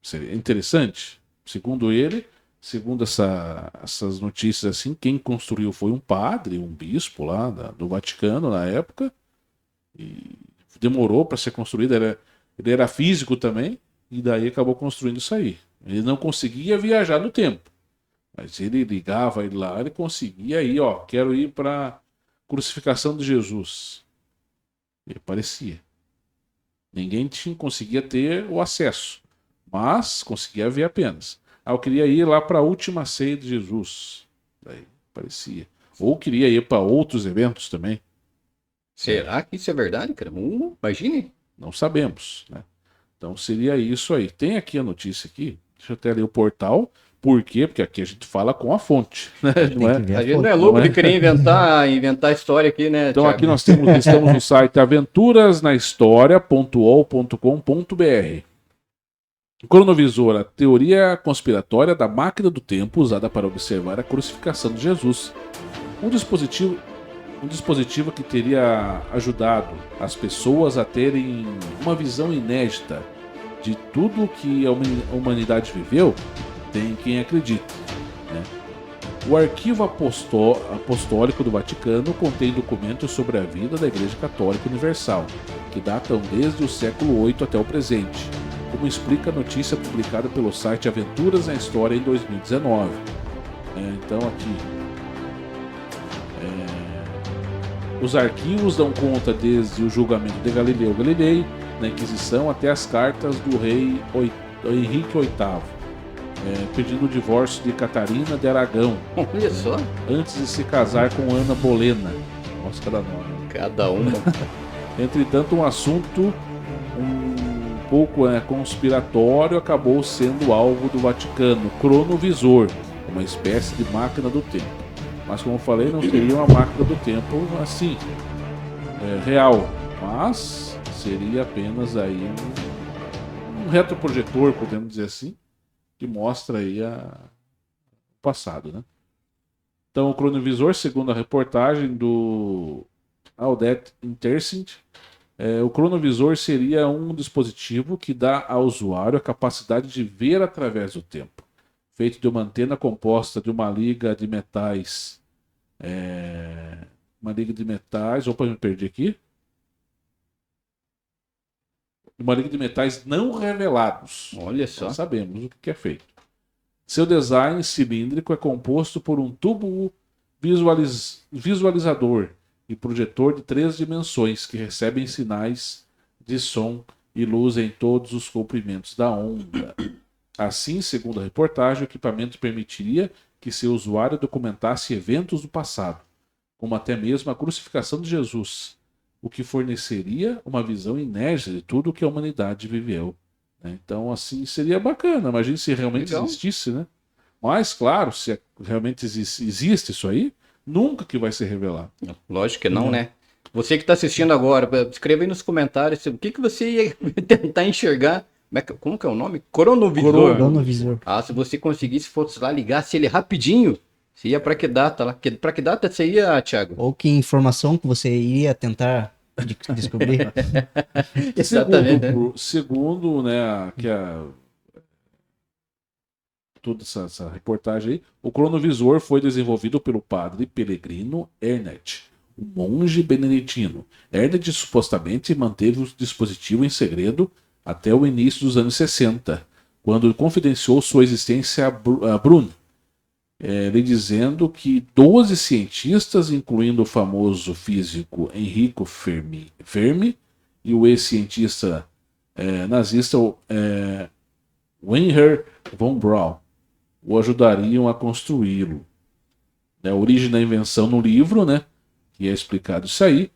Seria interessante. Segundo ele, segundo essas notícias assim, quem construiu foi um padre, um bispo lá do Vaticano na época. E demorou para ser construído. Ele era físico também, e daí acabou construindo isso aí. Ele não conseguia viajar no tempo, mas ele ligava ele lá, ele conseguia ir, ó, quero ir para crucificação de Jesus. E aparecia. Ninguém conseguia ter o acesso, mas conseguia ver apenas. Eu queria ir lá para a última ceia de Jesus. Daí aparecia. Ou queria ir para outros eventos também. Será que isso é verdade, cara? Imagine. Não sabemos, né? Então seria isso aí. Tem aqui a notícia aqui. Deixa eu até ler o portal. Por quê? Porque aqui a gente fala com a fonte, né? Não é? ver A gente não é louco Não é? de querer inventar história aqui, né, Então Thiago? aqui nós estamos no site aventurasnahistoria.ol.com.br. Cronovisor, a teoria conspiratória da máquina do tempo usada para observar a crucificação de Jesus. Um dispositivo que teria ajudado as pessoas a terem uma visão inédita de tudo que a humanidade viveu. Tem quem acredite, né? O Arquivo Apostólico do Vaticano contém documentos sobre a vida da Igreja Católica Universal, que datam desde o século VIII até o presente, como explica a notícia publicada pelo site Aventuras na História em 2019. Então aqui os arquivos dão conta desde o julgamento de Galileu Galilei, na Inquisição, até as cartas do rei Henrique VIII, pedindo o divórcio de Catarina de Aragão, Olha só. antes de se casar com Ana Bolena. Nossa, cada nome. Cada uma. Entretanto, um assunto um pouco conspiratório acabou sendo alvo do Vaticano, cronovisor, uma espécie de máquina do tempo. Mas, como eu falei, não seria uma máquina do tempo assim, real, mas seria apenas aí um retroprojetor, podemos dizer assim, que mostra aí o passado, né? Então, o cronovisor, segundo a reportagem do Audit Intercint, o cronovisor seria um dispositivo que dá ao usuário a capacidade de ver através do tempo, feito de uma antena composta de uma liga de metais. Opa, me perdi aqui. Uma liga de metais não revelados. Olha só. Não sabemos o que é feito. Seu design cilíndrico é composto por um tubo visualizador e projetor de 3 dimensões que recebem sinais de som e luz em todos os comprimentos da onda. Assim, segundo a reportagem, o equipamento permitiria que seu usuário documentasse eventos do passado, como até mesmo a crucificação de Jesus, o que forneceria uma visão inédita de tudo o que a humanidade viveu, né? Então, assim, seria bacana. Imagina se realmente Legal. existisse, né? Mas, claro, se realmente existe isso aí, nunca que vai ser revelado. Lógico que não, né? Você que está assistindo agora, escreva aí nos comentários o que você ia tentar enxergar. Como que é o nome? Cronovisor. Cronovisor. Ah, se você conseguisse, fosse lá, ligasse ele rapidinho, você ia pra que data lá? Pra que data você ia, Thiago? Ou que informação que você iria tentar descobrir. Exatamente, né? Segundo, né, toda essa reportagem aí, o cronovisor foi desenvolvido pelo padre Pellegrino Ernest, um monge beneditino. Ernest supostamente manteve o dispositivo em segredo até o início dos anos 60, quando confidenciou sua existência a Brun, lhe dizendo que 12 cientistas, incluindo o famoso físico Enrico Fermi e o ex-cientista nazista Wernher von Braun, o ajudariam a construí-lo. A origem da invenção no livro, né, que é explicado isso aí,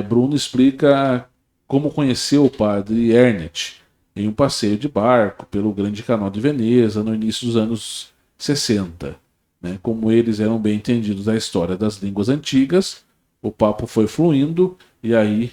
Bruno explica como conheceu o padre Ernest em um passeio de barco pelo Grande Canal de Veneza no início dos anos 60. né? Como eles eram bem entendidos da história das línguas antigas, o papo foi fluindo e aí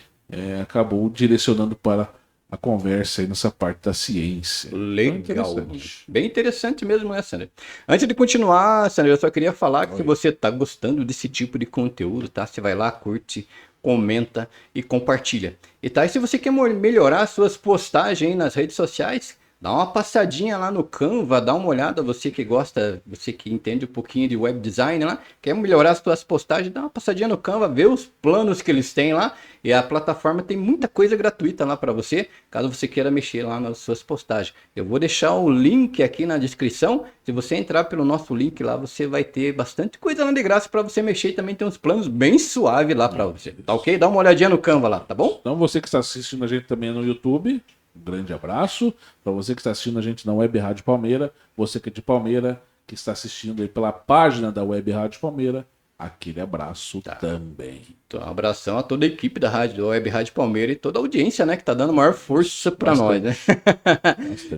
acabou direcionando para a conversa aí nessa parte da ciência. Legal. Interessante. Bem interessante mesmo, né, Sandra? Antes de continuar, Sandra, eu só queria falar que se você tá gostando desse tipo de conteúdo, tá? Você vai lá, curte, comenta e compartilha. E tá, e se você quer melhorar suas postagens aí nas redes sociais, dá uma passadinha lá no Canva, dá uma olhada, você que gosta, você que entende um pouquinho de web design lá, quer melhorar as suas postagens, dá uma passadinha no Canva, vê os planos que eles têm lá, e a plataforma tem muita coisa gratuita lá para você, caso você queira mexer lá nas suas postagens. Eu vou deixar o link aqui na descrição, se você entrar pelo nosso link lá, você vai ter bastante coisa lá de graça para você mexer, e também tem uns planos bem suaves lá para você, tá ok? Dá uma olhadinha no Canva lá, tá bom? Então você que está assistindo a gente também no YouTube, um grande abraço. Para você que está assistindo a gente na Web Rádio Palmeira, você que é de Palmeira, que está assistindo aí pela página da Web Rádio Palmeira, aquele abraço também. Então, um abração a toda a equipe da rádio, da Web Rádio Palmeira e toda a audiência, né, que tá dando maior força para nós, né?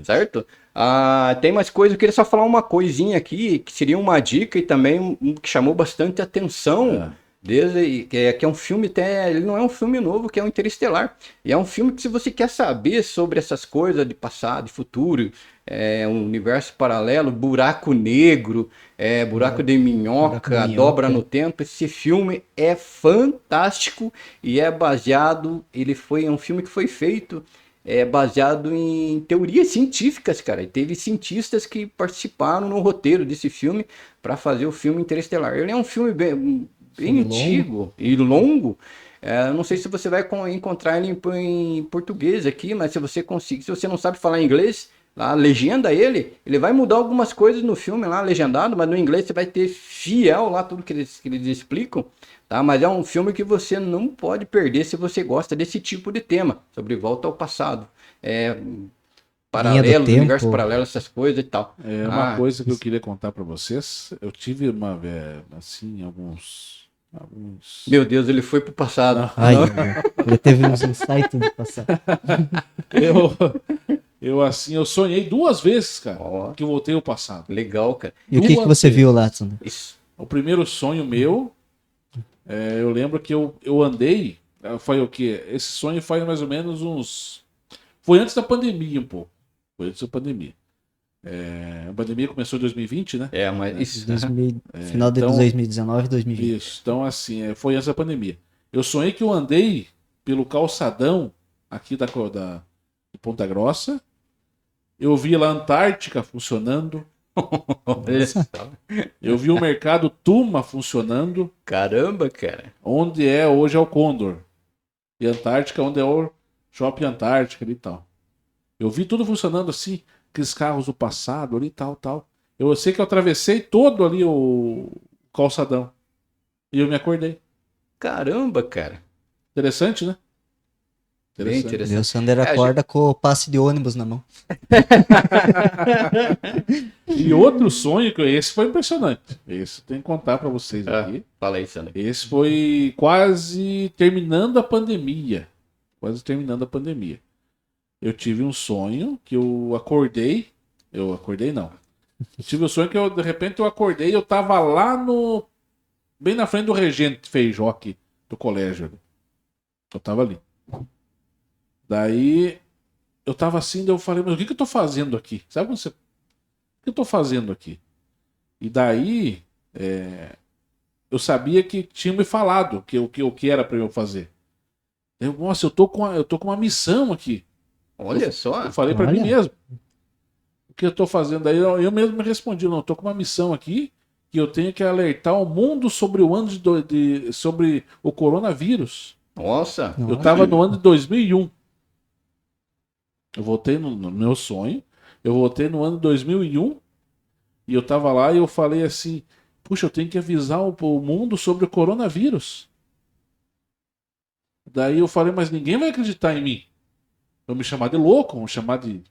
Certo? Tem mais coisa, eu queria só falar uma coisinha aqui, que seria uma dica e também que chamou bastante atenção. Desde que é um filme, ele não é um filme novo, que é o Interestelar. E é um filme que, se você quer saber sobre essas coisas de passado e futuro, um universo paralelo, buraco negro, buraco de minhoca, dobra no tempo, esse filme é fantástico e é baseado, é um filme que foi feito baseado em teorias científicas, cara. E teve cientistas que participaram no roteiro desse filme para fazer o filme Interestelar. Ele é um filme bem antigo e longo. Não sei se você vai encontrar ele em português aqui, mas se você conseguir, se você não sabe falar inglês, a legenda ele vai mudar algumas coisas no filme lá, legendado, mas no inglês você vai ter fiel lá tudo que eles explicam, tá? Mas é um filme que você não pode perder se você gosta desse tipo de tema, sobre volta ao passado. Paralelo, do universo paralelo, essas coisas e tal. Uma coisa que eu queria contar para vocês, eu tive alguns... Meu Deus, ele foi pro passado. Ai, ele teve uns insights do passado. Eu sonhei 2 vezes, cara, que eu voltei ao passado. Legal, cara. E o que você viu lá, Tsuna? Isso. O primeiro sonho meu, eu lembro que eu andei, foi o quê? Esse sonho faz mais ou menos uns... Foi antes da pandemia um pouco. Foi antes da pandemia. A pandemia começou em 2020, né? Mas isso. Final de 2019, 2020. Isso, então assim, foi antes da pandemia. Eu sonhei que eu andei pelo calçadão aqui de Ponta Grossa. Eu vi lá a Antártica funcionando. Eu vi o mercado Tuma funcionando. Caramba, cara. Onde hoje é o Condor. E a Antártica, onde é o Shopping Antártica ali e tal. Eu vi tudo funcionando assim, aqueles carros do passado ali e tal. Eu sei que eu atravessei todo ali o calçadão. E eu me acordei. Caramba, cara. Interessante, né? Bem interessante. O Sander acorda com o passe de ônibus na mão. E outro sonho, esse foi impressionante. Esse eu tenho que contar pra vocês aqui. Fala aí, Sander. Esse foi quase terminando a pandemia. Eu tive um sonho que eu acordei. Eu acordei não. Eu tive um sonho que de repente eu acordei e eu tava lá bem na frente do Regente Feijó aqui, do colégio. Eu tava ali. Daí eu tava assim, daí eu falei, mas o que eu tô fazendo aqui? Sabe quando o que eu tô fazendo aqui? E daí eu sabia que tinha me falado o que era pra eu fazer. Nossa, eu tô com uma missão aqui. Olha só. Eu falei pra mim mesmo. O que eu tô fazendo? Daí eu mesmo me respondi, não, eu tô com uma missão aqui que eu tenho que alertar o mundo sobre o ano sobre o coronavírus. Nossa. Eu tava no ano de 2001. Eu voltei no meu sonho. Eu voltei no ano de 2001 e eu tava lá e eu falei assim, puxa, eu tenho que avisar o mundo sobre o coronavírus. Daí eu falei, mas ninguém vai acreditar em mim. Vão me chamar de louco, vão me chamar de...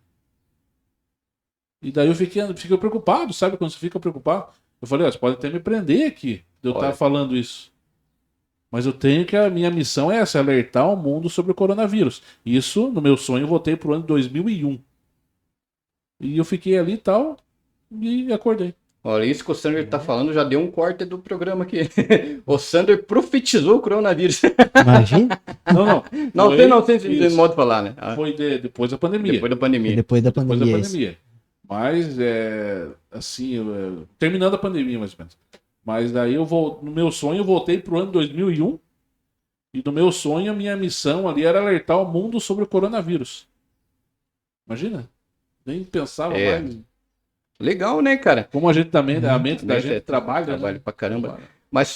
E daí eu fiquei preocupado, sabe quando você fica preocupado? Eu falei, você pode até me prender aqui, de eu estar falando isso. Mas eu tenho que, a minha missão é essa, alertar o mundo sobre o coronavírus. Isso, no meu sonho, eu voltei pro ano 2001. E eu fiquei ali e tal, e acordei. Olha, isso que o Sander tá falando já deu um corte do programa aqui. O Sander profetizou o coronavírus. Imagina, Não. Não Foi tem de isso. modo de falar, né? Foi depois da pandemia. Depois da pandemia. depois da Depois da pandemia. Isso. pandemia. Mas, assim, terminando a pandemia, mais ou menos. Mas daí no meu sonho, eu voltei pro ano 2001. E no meu sonho, a minha missão ali era alertar o mundo sobre o coronavírus. Imagina? Nem pensava É. mais. Legal, né, cara? Como a gente também, a mente da Né, gente trabalha, trabalha né? pra caramba. Trabalha. Mas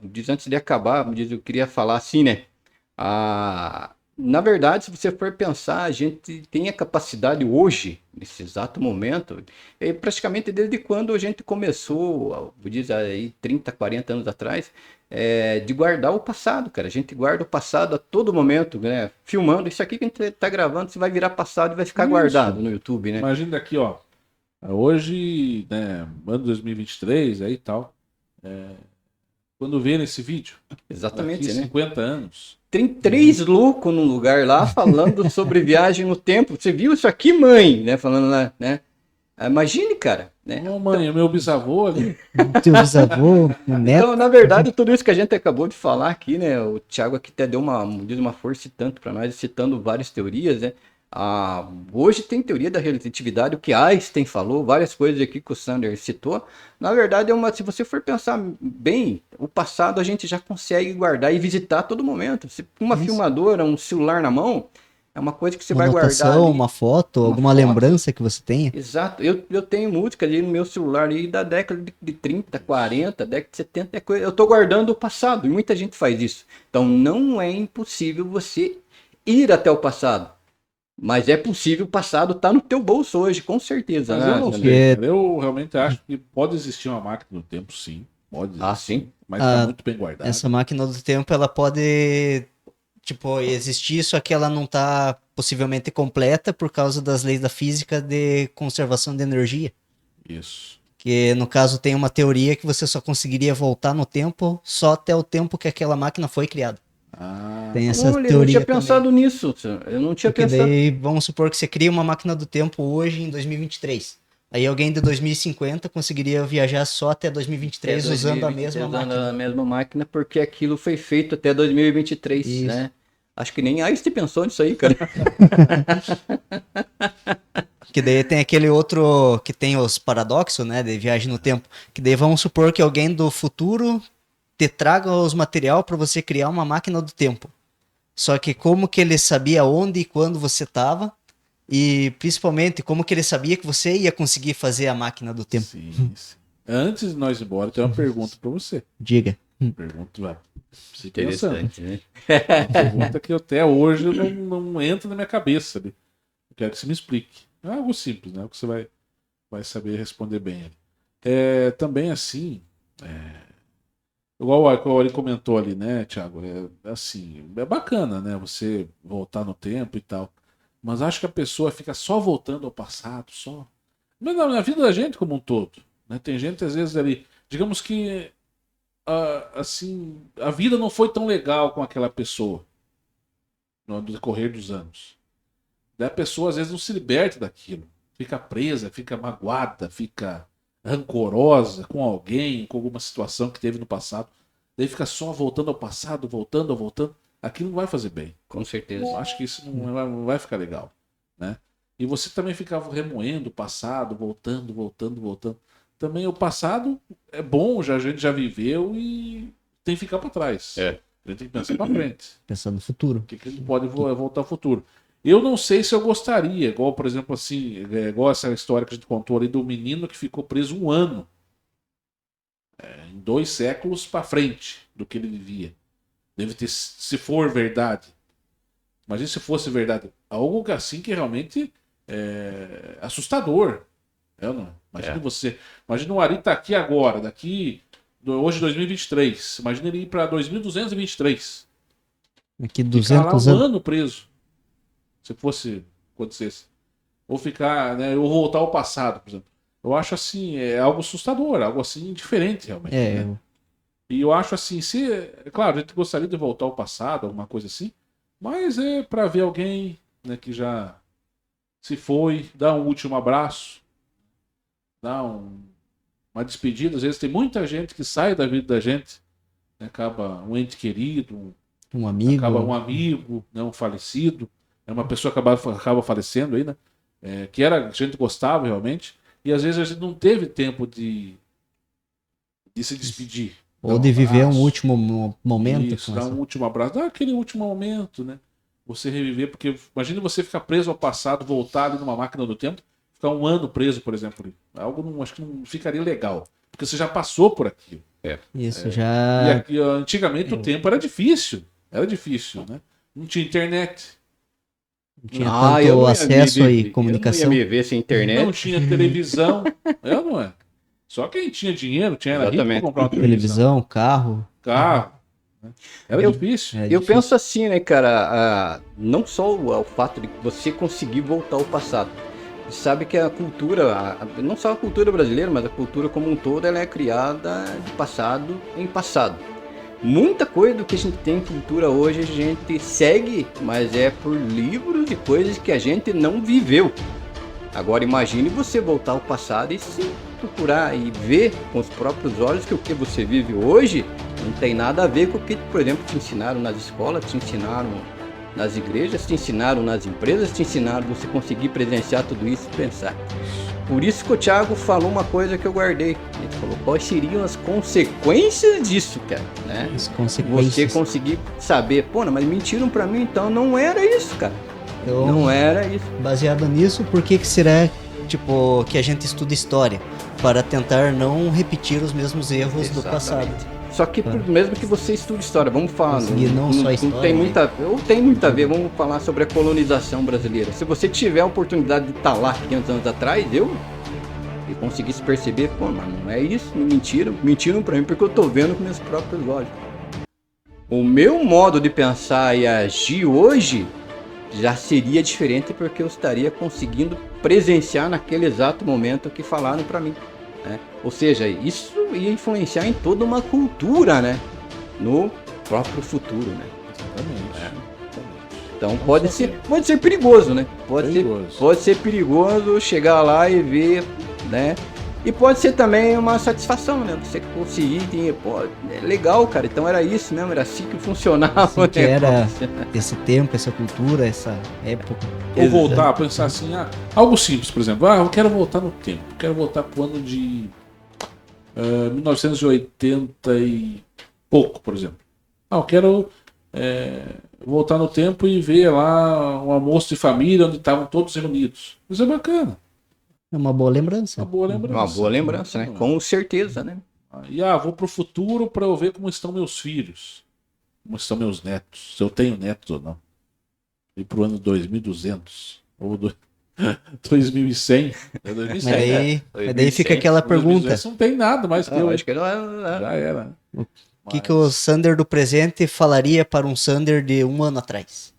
diz antes de acabar, eu queria falar assim, né? Na verdade, se você for pensar, a gente tem a capacidade hoje, nesse exato momento, praticamente desde quando a gente começou, diz aí 30, 40 anos atrás, de guardar o passado, cara. A gente guarda o passado a todo momento, né? Filmando. Isso aqui que a gente tá gravando, você vai virar passado e vai ficar Isso. guardado no YouTube, né? Imagina daqui, ó. Hoje, né, ano 2023, aí e tal. Quando vê nesse vídeo, Exatamente, daqui né? 50 anos. Tem 3 loucos num lugar lá falando sobre viagem no tempo. Você viu isso aqui, mãe? Né? Falando lá, né? Imagine, cara. Né? Ô, mãe, o meu bisavô ali. Teu bisavô, o neto. Então, na verdade, tudo isso que a gente acabou de falar aqui, né? O Thiago aqui até deu uma força e tanto para nós, citando várias teorias, né? Hoje tem teoria da relatividade, o que Einstein falou, várias coisas aqui que o Sander citou. Na verdade, se você for pensar bem, o passado a gente já consegue guardar e visitar a todo momento. Uma filmadora, um celular na mão, é uma coisa que você Uma vai guardar anotação, ali. uma foto, Uma alguma foto. lembrança que você tenha. Exato, eu tenho música ali no meu celular ali da década de 30, 40, década de 70, eu tô guardando o passado, e muita gente faz isso. Então não é impossível você ir até o passado, mas é possível o passado estar no teu bolso hoje, com certeza. Mas né, eu não Sander? sei, cara. Eu realmente acho que pode existir uma máquina do tempo, sim. Pode existir. Sim. Mas está Ah, muito bem guardada. Essa máquina do tempo, ela pode, tipo, existir, só que ela não tá possivelmente completa por causa das leis da física de conservação de energia. Isso. Que, no caso, tem uma teoria que você só conseguiria voltar no tempo só até o tempo que aquela máquina foi criada. Tem essa Olha, eu não teoria tinha pensado nisso. Eu não tinha Porque pensado. daí, vamos supor que você cria uma máquina do tempo hoje, em 2023. Aí alguém de 2050 conseguiria viajar só até 2023 usando a mesma usando máquina. a mesma máquina, porque aquilo foi feito até 2023, Isso. né? Acho que nem Einstein pensou nisso aí, cara. Que daí tem aquele outro que tem os paradoxos, né, de viagem no tempo. Que daí vamos supor que alguém do futuro te traga os material para você criar uma máquina do tempo. Só que como que ele sabia onde e quando você estava, e principalmente como que ele sabia que você ia conseguir fazer a máquina do tempo. Sim. Antes de nós ir embora, eu tenho uma pergunta para você. Diga. Pergunta, vai. Se pensando. Interessante, né? Uma pergunta que até hoje não entra na minha cabeça. Eu quero que você me explique. É algo simples, né? Que você vai saber responder bem. Também assim, igual ele comentou ali, né, Thiago? Assim, é bacana, né? Você voltar no tempo e tal. Mas acho que a pessoa fica só voltando ao passado, só. Mas na vida da gente como um todo. Né? Tem gente, às vezes, ali. Digamos que assim, a vida não foi tão legal com aquela pessoa no decorrer dos anos. Daí a pessoa às vezes não se liberta daquilo. Fica presa, fica magoada, fica rancorosa com alguém, com alguma situação que teve no passado. Daí fica só voltando ao passado, voltando. Aquilo não vai fazer bem. Com certeza. Eu acho que isso não vai ficar legal. Né? E você também ficava remoendo o passado, voltando. Também o passado é bom, a gente já viveu e tem que ficar para trás. A gente tem que pensar para frente. Pensando no futuro. O que a gente pode voltar ao futuro? Eu não sei se eu gostaria, igual, por exemplo, assim, igual essa história que a gente contou ali do menino que ficou preso 1 ano. Em 2 séculos para frente do que ele vivia. Deve ter, se for verdade. Imagina se fosse verdade. Algo assim que realmente é assustador. Imagina o Ari tá aqui agora, hoje 2023. Imagina ele ir para 2223. Aqui Ficar lá 200 um anos. ano preso. Se fosse acontecesse. Ou ficar, né, ou voltar ao passado, por exemplo. Eu acho assim, é algo assustador, algo assim diferente realmente. Né? E eu acho assim, claro, a gente gostaria de voltar ao passado, alguma coisa assim, mas é para ver alguém, né, que já se foi, dar um último abraço, dar uma despedida. Às vezes tem muita gente que sai da vida da gente, né? Acaba um ente querido, Um amigo. acaba um amigo, né? Um falecido, é uma pessoa que acaba falecendo aí, né? Que a gente gostava realmente, e às vezes a gente não teve tempo de se despedir. Ou Dar de viver um abraço. último momento. Isso, com dar essa- um último abraço, dar aquele último momento, né? Você reviver, porque imagina você ficar preso ao passado, voltar ali numa máquina do tempo, ficar um ano preso, por exemplo. Ali. Algo não, acho que não ficaria legal, porque você já passou por aquilo. Isso, E já. aqui, antigamente o tempo era difícil, né? Não tinha internet, Não tinha eu tanto não ia acesso me aí, ver- comunicação. Eu não ia me ver sem internet. não tinha televisão, não é? Só quem tinha dinheiro, era rico para Exatamente. comprar uma televisão, Televisão, carro. carro. Né? Era Eu- difícil. É Eu difícil. penso assim, né, cara, não só o fato de você conseguir voltar ao passado. Você sabe que a cultura, não só a cultura brasileira, mas a cultura como um todo, ela é criada de passado em passado. Muita coisa do que a gente tem em cultura hoje a gente segue, mas é por livros e coisas que a gente não viveu. Agora imagine você voltar ao passado e se procurar e ver com os próprios olhos que o que você vive hoje não tem nada a ver com o que, por exemplo, te ensinaram nas escolas, te ensinaram nas igrejas, te ensinaram nas empresas, te ensinaram você conseguir presenciar tudo isso e pensar. Por isso que o Thiago falou uma coisa que eu guardei. Ele falou, quais seriam as consequências disso, cara, né? As Você consequências. conseguir saber, pô, não, mas mentiram pra mim, então não era isso, cara. Então, Não era isso. baseado nisso, por que será, tipo, que a gente estuda história? Para tentar não repetir os mesmos erros do passado. Só que mesmo que você estude história, vamos falar, Conseguir não só história, tem né? tem muito a ver, vamos falar sobre a colonização brasileira. Se você tiver a oportunidade de estar lá 500 anos atrás, e conseguisse perceber, pô, mano, não é isso, mentiram pra mim porque eu tô vendo com meus próprios olhos. O meu modo de pensar e agir hoje já seria diferente porque eu estaria conseguindo presenciar naquele exato momento que falaram pra mim, né? Ou seja, isso ia influenciar em toda uma cultura, né? No próprio futuro, né? Exatamente. Então pode ser perigoso, né? Perigoso. Pode ser perigoso chegar lá e ver, né? E pode ser também uma satisfação, né? Você conseguir, pô, é legal, cara. Então era isso mesmo, era assim que funcionava. Assim que o era negócio. esse tempo, essa cultura, essa época. Ou voltar a pensar assim, algo simples, por exemplo, eu quero voltar no tempo, quero voltar pro ano de 1980 e pouco, por exemplo. Eu quero voltar no tempo e ver lá um almoço de família onde estavam todos reunidos. Isso é bacana, É uma boa lembrança. uma boa lembrança. Uma boa lembrança, né? Com certeza, né? E vou pro futuro para eu ver como estão meus filhos, como estão meus netos, se eu tenho netos ou não. E pro ano 2200 ou 2100. É 2100, Mas daí fica aquela pergunta. 2200 não tem nada mais que Eu eu. acho que Já era. O que o Sander do presente falaria para um Sander de um ano atrás?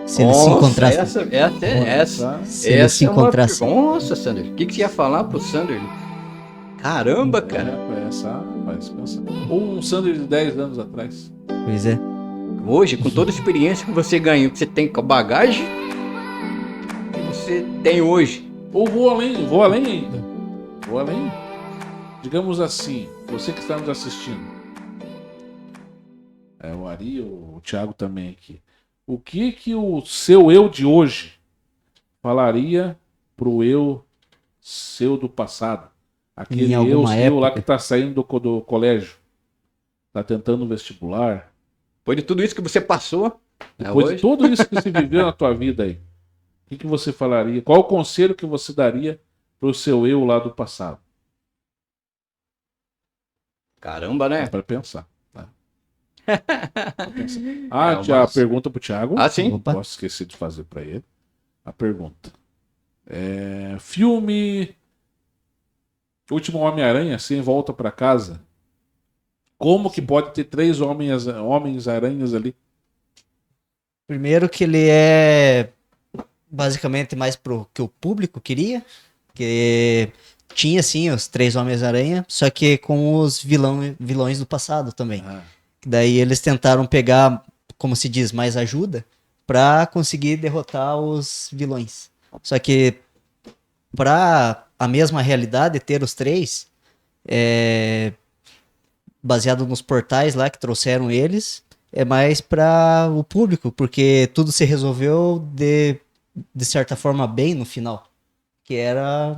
Se ele se encontrasse. Essa Se ele se é uma encontrasse. Nossa, Sander, o que você ia falar pro Sander? Caramba, cara. Essa faz pensar. Ou um Sander de 10 anos atrás. Pois é. Hoje, com toda a experiência que você ganhou, que você tem com a bagagem que você tem hoje. Ou vou além ainda. Vou além. Digamos assim, você que está nos assistindo. O Ari, o Thiago também aqui. O que o seu eu de hoje falaria pro eu seu do passado? Aquele Em alguma eu lá época. que tá saindo do colégio. Tá tentando vestibular. Depois de tudo isso que você passou, né, Depois de hoje, tudo isso que você viveu na tua vida aí. O que você falaria? Qual o conselho que você daria pro seu eu lá do passado? caramba, né? Para pensar. Tá? É A pergunta pro Thiago. Ah, sim. Não posso esquecer de fazer para ele. A pergunta. Filme Último Homem-Aranha, sem volta para casa. Como que pode ter 3 Homens-Aranhas ali? Primeiro que ele é basicamente mais pro que o público queria. Que tinha, sim, os 3 Homens-Aranha, só que com os vilões do passado também. Daí eles tentaram pegar, como se diz, mais ajuda pra conseguir derrotar os vilões. Só que pra a mesma realidade, ter os três, baseado nos portais lá que trouxeram eles, é mais para o público, porque tudo se resolveu de certa forma bem no final, que era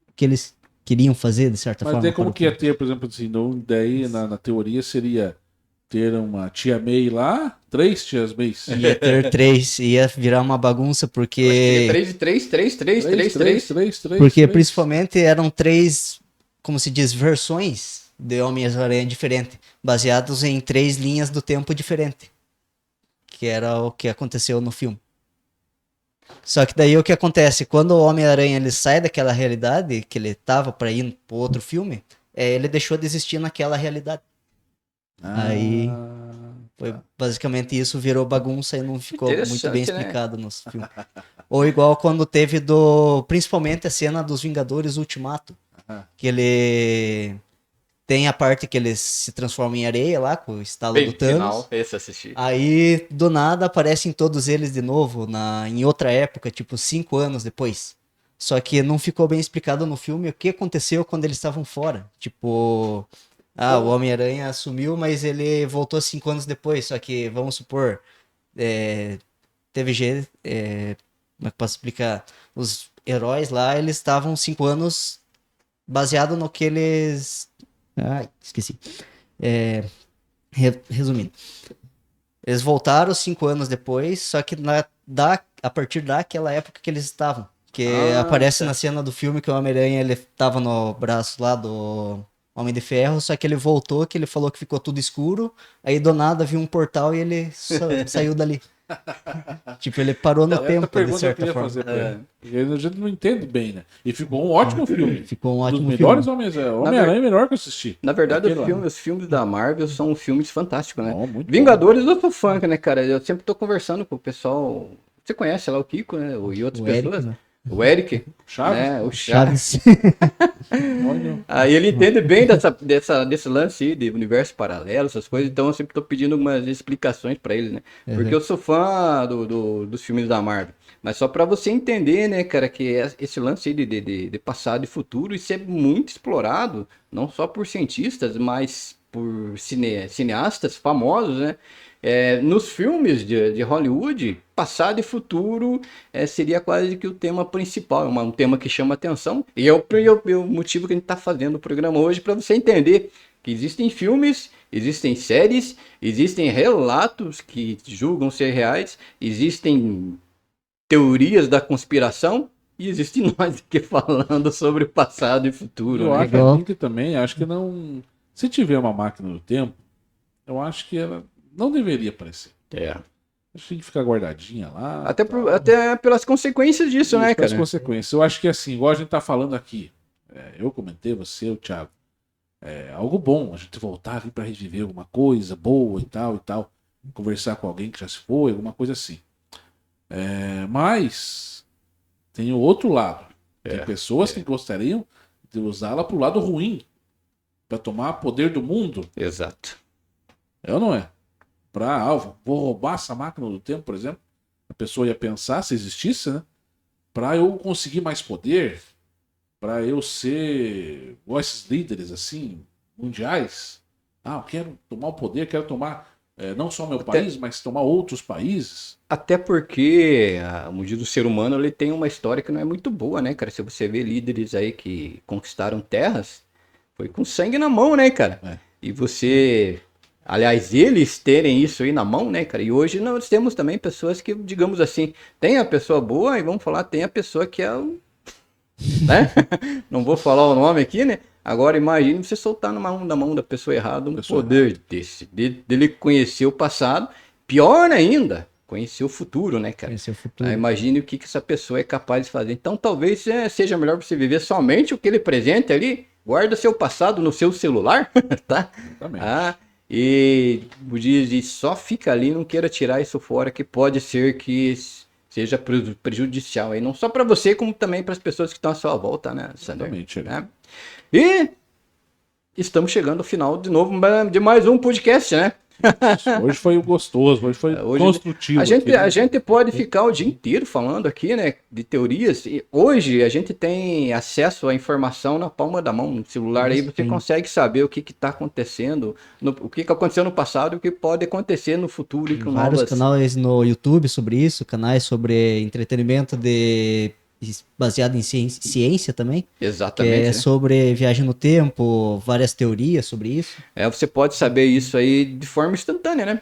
o que eles queriam fazer, de certa Mas forma. daí como para o que ia público. ter, por exemplo, assim, daí na teoria seria ter uma tia May lá, 3 tias Mays. Ia ter três, ia virar uma bagunça, Eu acho que porque... 3 e 3, 3, 3, 3, 3. 3. Porque principalmente eram três, como se diz, versões de Homem-Aranha diferente, baseados em 3 linhas do tempo diferente, que era o que aconteceu no filme. Só que daí o que acontece, quando o Homem-Aranha ele sai daquela realidade que ele tava para ir pro outro filme, ele deixou de existir naquela realidade. Aí foi basicamente isso, virou bagunça e não ficou muito bem Interessante, né? explicado nos filmes. Ou igual quando teve principalmente a cena dos Vingadores Ultimato, que ele tem a parte que ele se transforma em areia lá, com o estalo Bem do Thanos. final, esse assisti. Aí, do nada, aparecem todos eles de novo, em outra época, tipo 5 anos depois. Só que não ficou bem explicado no filme o que aconteceu quando eles estavam fora. Tipo, o Homem-Aranha sumiu, mas ele voltou 5 anos depois. Só que, vamos supor, teve jeito. Como é que eu posso explicar? Os heróis lá, eles estavam 5 anos baseado no que eles. Ai, esqueci. Resumindo. Eles voltaram 5 anos depois, só que a partir daquela época que eles estavam. Que aparece na cena do filme que o Homem-Aranha ele tava no braço lá do Homem de Ferro, só que ele voltou, que ele falou que ficou tudo escuro, aí do nada viu um portal e ele saiu dali. Tipo, ele parou no Essa tempo, de pergunta eu certa queria forma. fazer pra ele. Porque a gente não entende bem, né? E ficou um ótimo filme. Ficou um Um dos ótimo melhores filme. Homem-Aranha é melhor que eu assisti. Na verdade, Aquele lá. os filmes da Marvel são filmes fantásticos, né? Bom, muito Vingadores eu sou fã, né, cara? Eu sempre tô conversando com o pessoal. Você conhece lá o Kiko, né? E outras O Eric, pessoas. né? O Eric. Chaves? Né? O Chaves. Chaves. Olha. Aí ele entende bem desse lance aí de universo paralelo, essas coisas, então eu sempre tô pedindo algumas explicações pra ele, né? Porque eu sou fã dos filmes da Marvel. Mas só pra você entender, né, cara, que esse lance aí de passado e futuro, isso é muito explorado, não só por cientistas, mas por cineastas famosos, né? Nos filmes de Hollywood, passado e futuro seria quase que o tema principal, um tema que chama atenção. E é o motivo que a gente está fazendo o programa hoje, para você entender que existem filmes, existem séries, existem relatos que julgam ser reais, existem teorias da conspiração e existe nós aqui falando sobre o passado e futuro. Eu Né? acho assim que também, acho que não. Se tiver uma máquina do tempo, eu acho que ela não deveria aparecer. Acho que tem que ficar guardadinha lá. Até pelas consequências disso, né, cara? As consequências. Eu acho que assim, igual a gente tá falando aqui, eu comentei, você, o Thiago, algo bom a gente voltar ali pra reviver alguma coisa boa e tal, conversar com alguém que já se foi, alguma coisa assim. Mas tem o outro lado. Tem pessoas que gostariam de usá-la pro lado ruim, pra tomar poder do mundo. Exato. É ou não é? Vou roubar essa máquina do tempo, por exemplo. A pessoa ia pensar, se existisse, né? Pra eu conseguir mais poder, pra eu ser igual esses líderes, assim, mundiais. Eu quero tomar o poder, quero tomar não só meu país, mas tomar outros países. Até porque o ser humano ele tem uma história que não é muito boa, né, cara? Se você vê líderes aí que conquistaram terras, foi com sangue na mão, né, cara? E você... Aliás, eles terem isso aí na mão, né, cara? E hoje nós temos também pessoas que, digamos assim, tem a pessoa boa e vamos falar, tem a pessoa que é o... né? Não vou falar o nome aqui, né? Agora imagine você soltar na mão da pessoa errada um poder desse, dele conhecer o passado, pior ainda, conhecer o futuro, né, cara? Conhecer o futuro. Imagine o que essa pessoa é capaz de fazer. Então talvez seja melhor você viver somente aquele presente ali, guarda seu passado no seu celular, tá? Exatamente. E o diz só fica ali, não queira tirar isso fora, que pode ser que seja prejudicial aí, não só para você, como também para as pessoas que estão à sua volta, né, Sander? Exatamente. E estamos chegando ao final de novo de mais um podcast, né? Hoje foi gostoso, hoje foi construtivo. A gente pode ficar o dia inteiro falando aqui, né, de teorias. E hoje a gente tem acesso à informação na palma da mão, no celular. Aí você consegue saber o que está acontecendo, o que aconteceu no passado e o que pode acontecer no futuro. E com vários canais no YouTube sobre isso, canais sobre entretenimento baseado em ciência também. Exatamente. Que é sobre viagem no tempo, várias teorias sobre isso. Você pode saber isso aí de forma instantânea, né?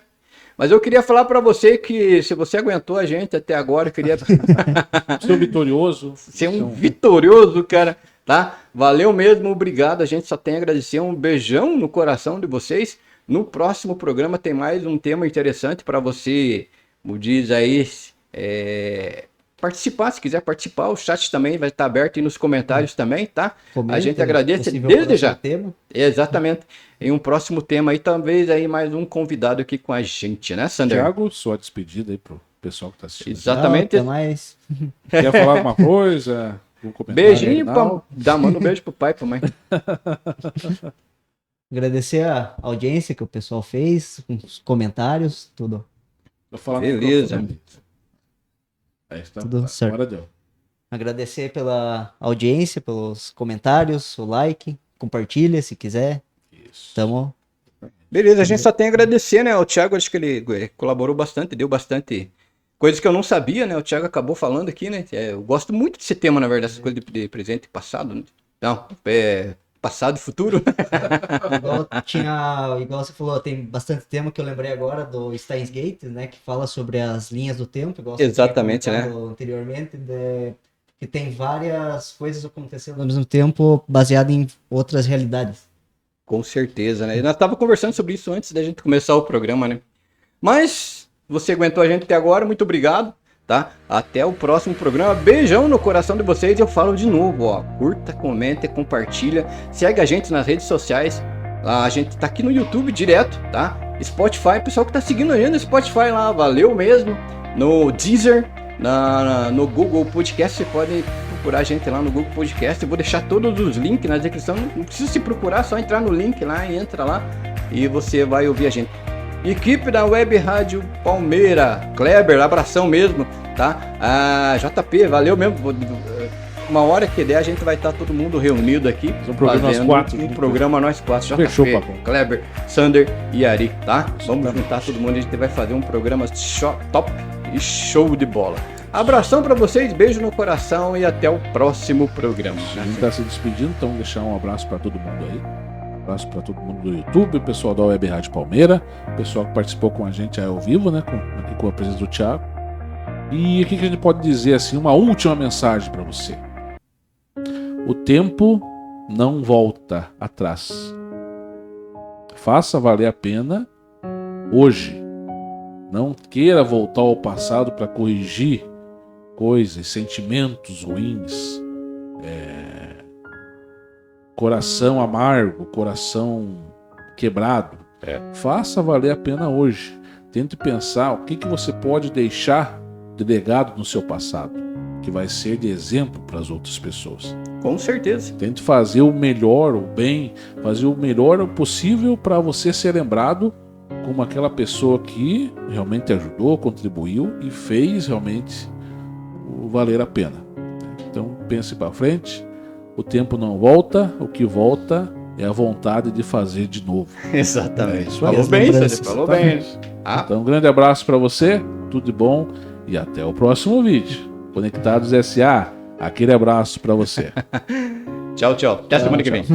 Mas eu queria falar para você que se você aguentou a gente até agora, eu queria ser vitorioso. Ser um vitorioso, cara, tá? Valeu mesmo, obrigado. A gente só tem a agradecer. Um beijão no coração de vocês. No próximo programa tem mais um tema interessante para você, como diz aí, participar. Se quiser participar, o chat também vai estar aberto aí nos comentários também, tá? A gente agradece desde já. Tema. Exatamente. Em um próximo tema aí, talvez aí mais um convidado aqui com a gente, né, Sander? Thiago, sua despedida aí pro pessoal que tá assistindo. Exatamente. Não, mais. Quer falar alguma coisa? Beijinho, manda um beijo pro pai e pra mãe. Agradecer a audiência que o pessoal fez, os comentários, tudo. Vou falar beleza. Aí está. Tudo certo. Agora deu. Agradecer pela audiência, pelos comentários, o like, compartilha se quiser. Isso. Tamo. Beleza, a gente só tem a agradecer, né? O Thiago, acho que ele colaborou bastante, deu bastante coisas que eu não sabia, né? O Thiago acabou falando aqui, né? Eu gosto muito desse tema, na verdade, essas coisas de presente e passado, né? Não, passado e futuro. Igual você falou, tem bastante tema que eu lembrei agora do Steins Gate, né? Que fala sobre as linhas do tempo. Igual você exatamente, né? Anteriormente, que tem várias coisas acontecendo ao mesmo tempo, baseado em outras realidades. Com certeza, né? Nós estávamos conversando sobre isso antes da gente começar o programa, né? Mas você aguentou a gente até agora, muito obrigado. Tá? Até o próximo programa. Beijão no coração de vocês. Eu falo de novo, ó. Curta, comenta, compartilha. Segue a gente nas redes sociais. A gente tá aqui no YouTube direto, tá? Spotify, pessoal que tá seguindo a gente no Spotify lá, valeu mesmo. No Deezer, no Google Podcast, você pode procurar a gente lá no Google Podcast. Eu vou deixar todos os links na descrição. Não precisa se procurar, só entrar no link lá e entra lá e você vai ouvir a gente. Equipe da Web Rádio Palmeira, Kleber, abração mesmo, tá? JP, valeu mesmo. Uma hora que der, a gente vai estar todo mundo reunido aqui. Um programa nós quatro. Um programa nós quatro. JP, fechou, Kleber, Sander e Ari, tá? Vamos juntar todo mundo, a gente vai fazer um programa top e show de bola. Abração pra vocês, beijo no coração e até o próximo programa. A gente tá se despedindo, então deixar um abraço pra todo mundo aí. Um abraço para todo mundo do YouTube, o pessoal da Web Rádio Palmeira, o pessoal que participou com a gente aí ao vivo, né, aqui com a presença do Thiago. E o que a gente pode dizer assim, uma última mensagem para você. O tempo não volta atrás. Faça valer a pena hoje. Não queira voltar ao passado para corrigir coisas, sentimentos ruins, coração amargo, coração quebrado. Faça valer a pena hoje. Tente pensar o que você pode deixar de legado no seu passado, que vai ser de exemplo para as outras pessoas. Com certeza. Tente fazer o melhor, o bem, fazer o melhor possível para você ser lembrado como aquela pessoa que realmente ajudou, contribuiu e fez realmente valer a pena. Então pense para frente. O tempo não volta, o que volta é a vontade de fazer de novo. Exatamente. Isso aí. Falou bem, você falou bem. Então, um grande abraço para você, tudo de bom e até o próximo vídeo. Conectados SA, aquele abraço para você. Tchau, tchau. Até semana que vem.